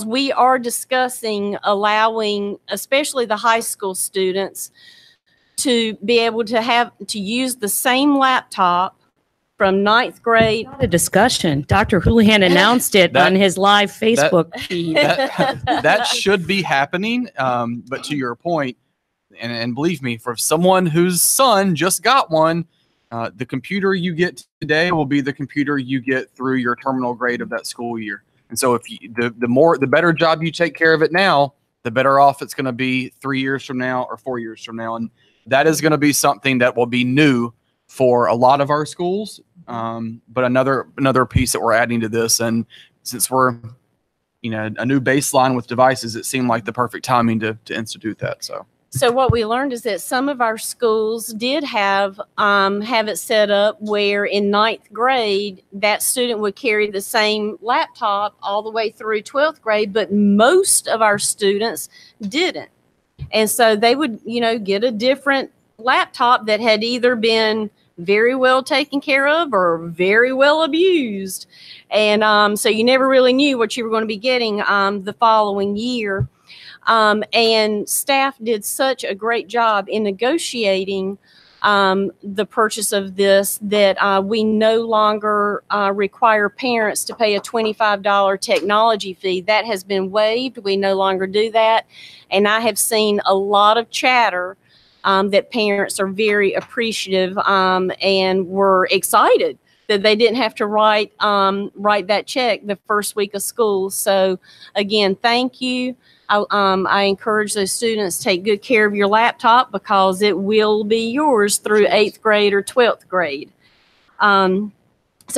we are discussing allowing, especially the high school students, to be able to use the same laptop from 9th grade. Not a discussion. Dr. Houlihan announced it on his live Facebook feed. That should be happening. But to your point, and believe me, for someone whose son just got one, the computer you get today will be the computer you get through your terminal grade of that school year. And so if the better job you take care of it now, the better off it's going to be 3 years from now or 4 years from now. And that is going to be something that will be new for a lot of our schools. But another piece that we're adding to this, and since we're, a new baseline with devices, it seemed like the perfect timing to institute that. So what we learned is that some of our schools did have it set up where in 9th grade, that student would carry the same laptop all the way through 12th grade, but most of our students didn't. And so they would, get a different laptop that had either been very well taken care of or very well abused. And so you never really knew what you were going to be getting the following year. And staff did such a great job in negotiating the purchase of this that we no longer require parents to pay a $25 technology fee. That has been waived. We no longer do that. And I have seen a lot of chatter that parents are very appreciative and were excited that they didn't have to write that check the first week of school. So again, thank you. I encourage those students to take good care of your laptop, because it will be yours through 8th grade or 12th grade. So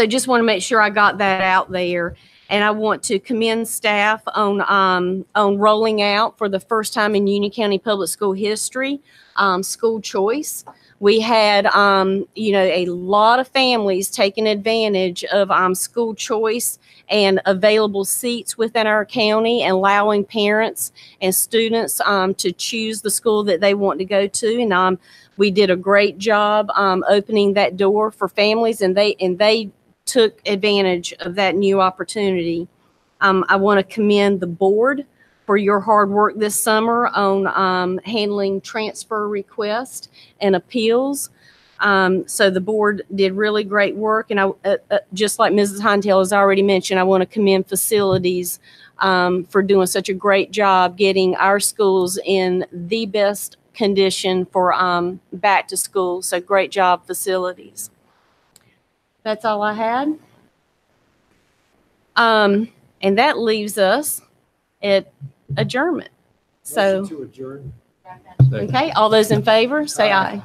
just want to make sure I got that out there. And I want to commend staff on rolling out for the first time in Union County Public School history, school choice. We had, a lot of families taking advantage of school choice and available seats within our county, and allowing parents and students to choose the school that they want to go to. And we did a great job opening that door for families, and they took advantage of that new opportunity. I want to commend the board for your hard work this summer on handling transfer requests and appeals. So the board did really great work. And just like Mrs. Hinetail has already mentioned, I want to commend facilities for doing such a great job getting our schools in the best condition for back to school. So great job, facilities. That's all I had. And that leaves us at adjournment. So, To adjourn. okay, all those in favor, say aye.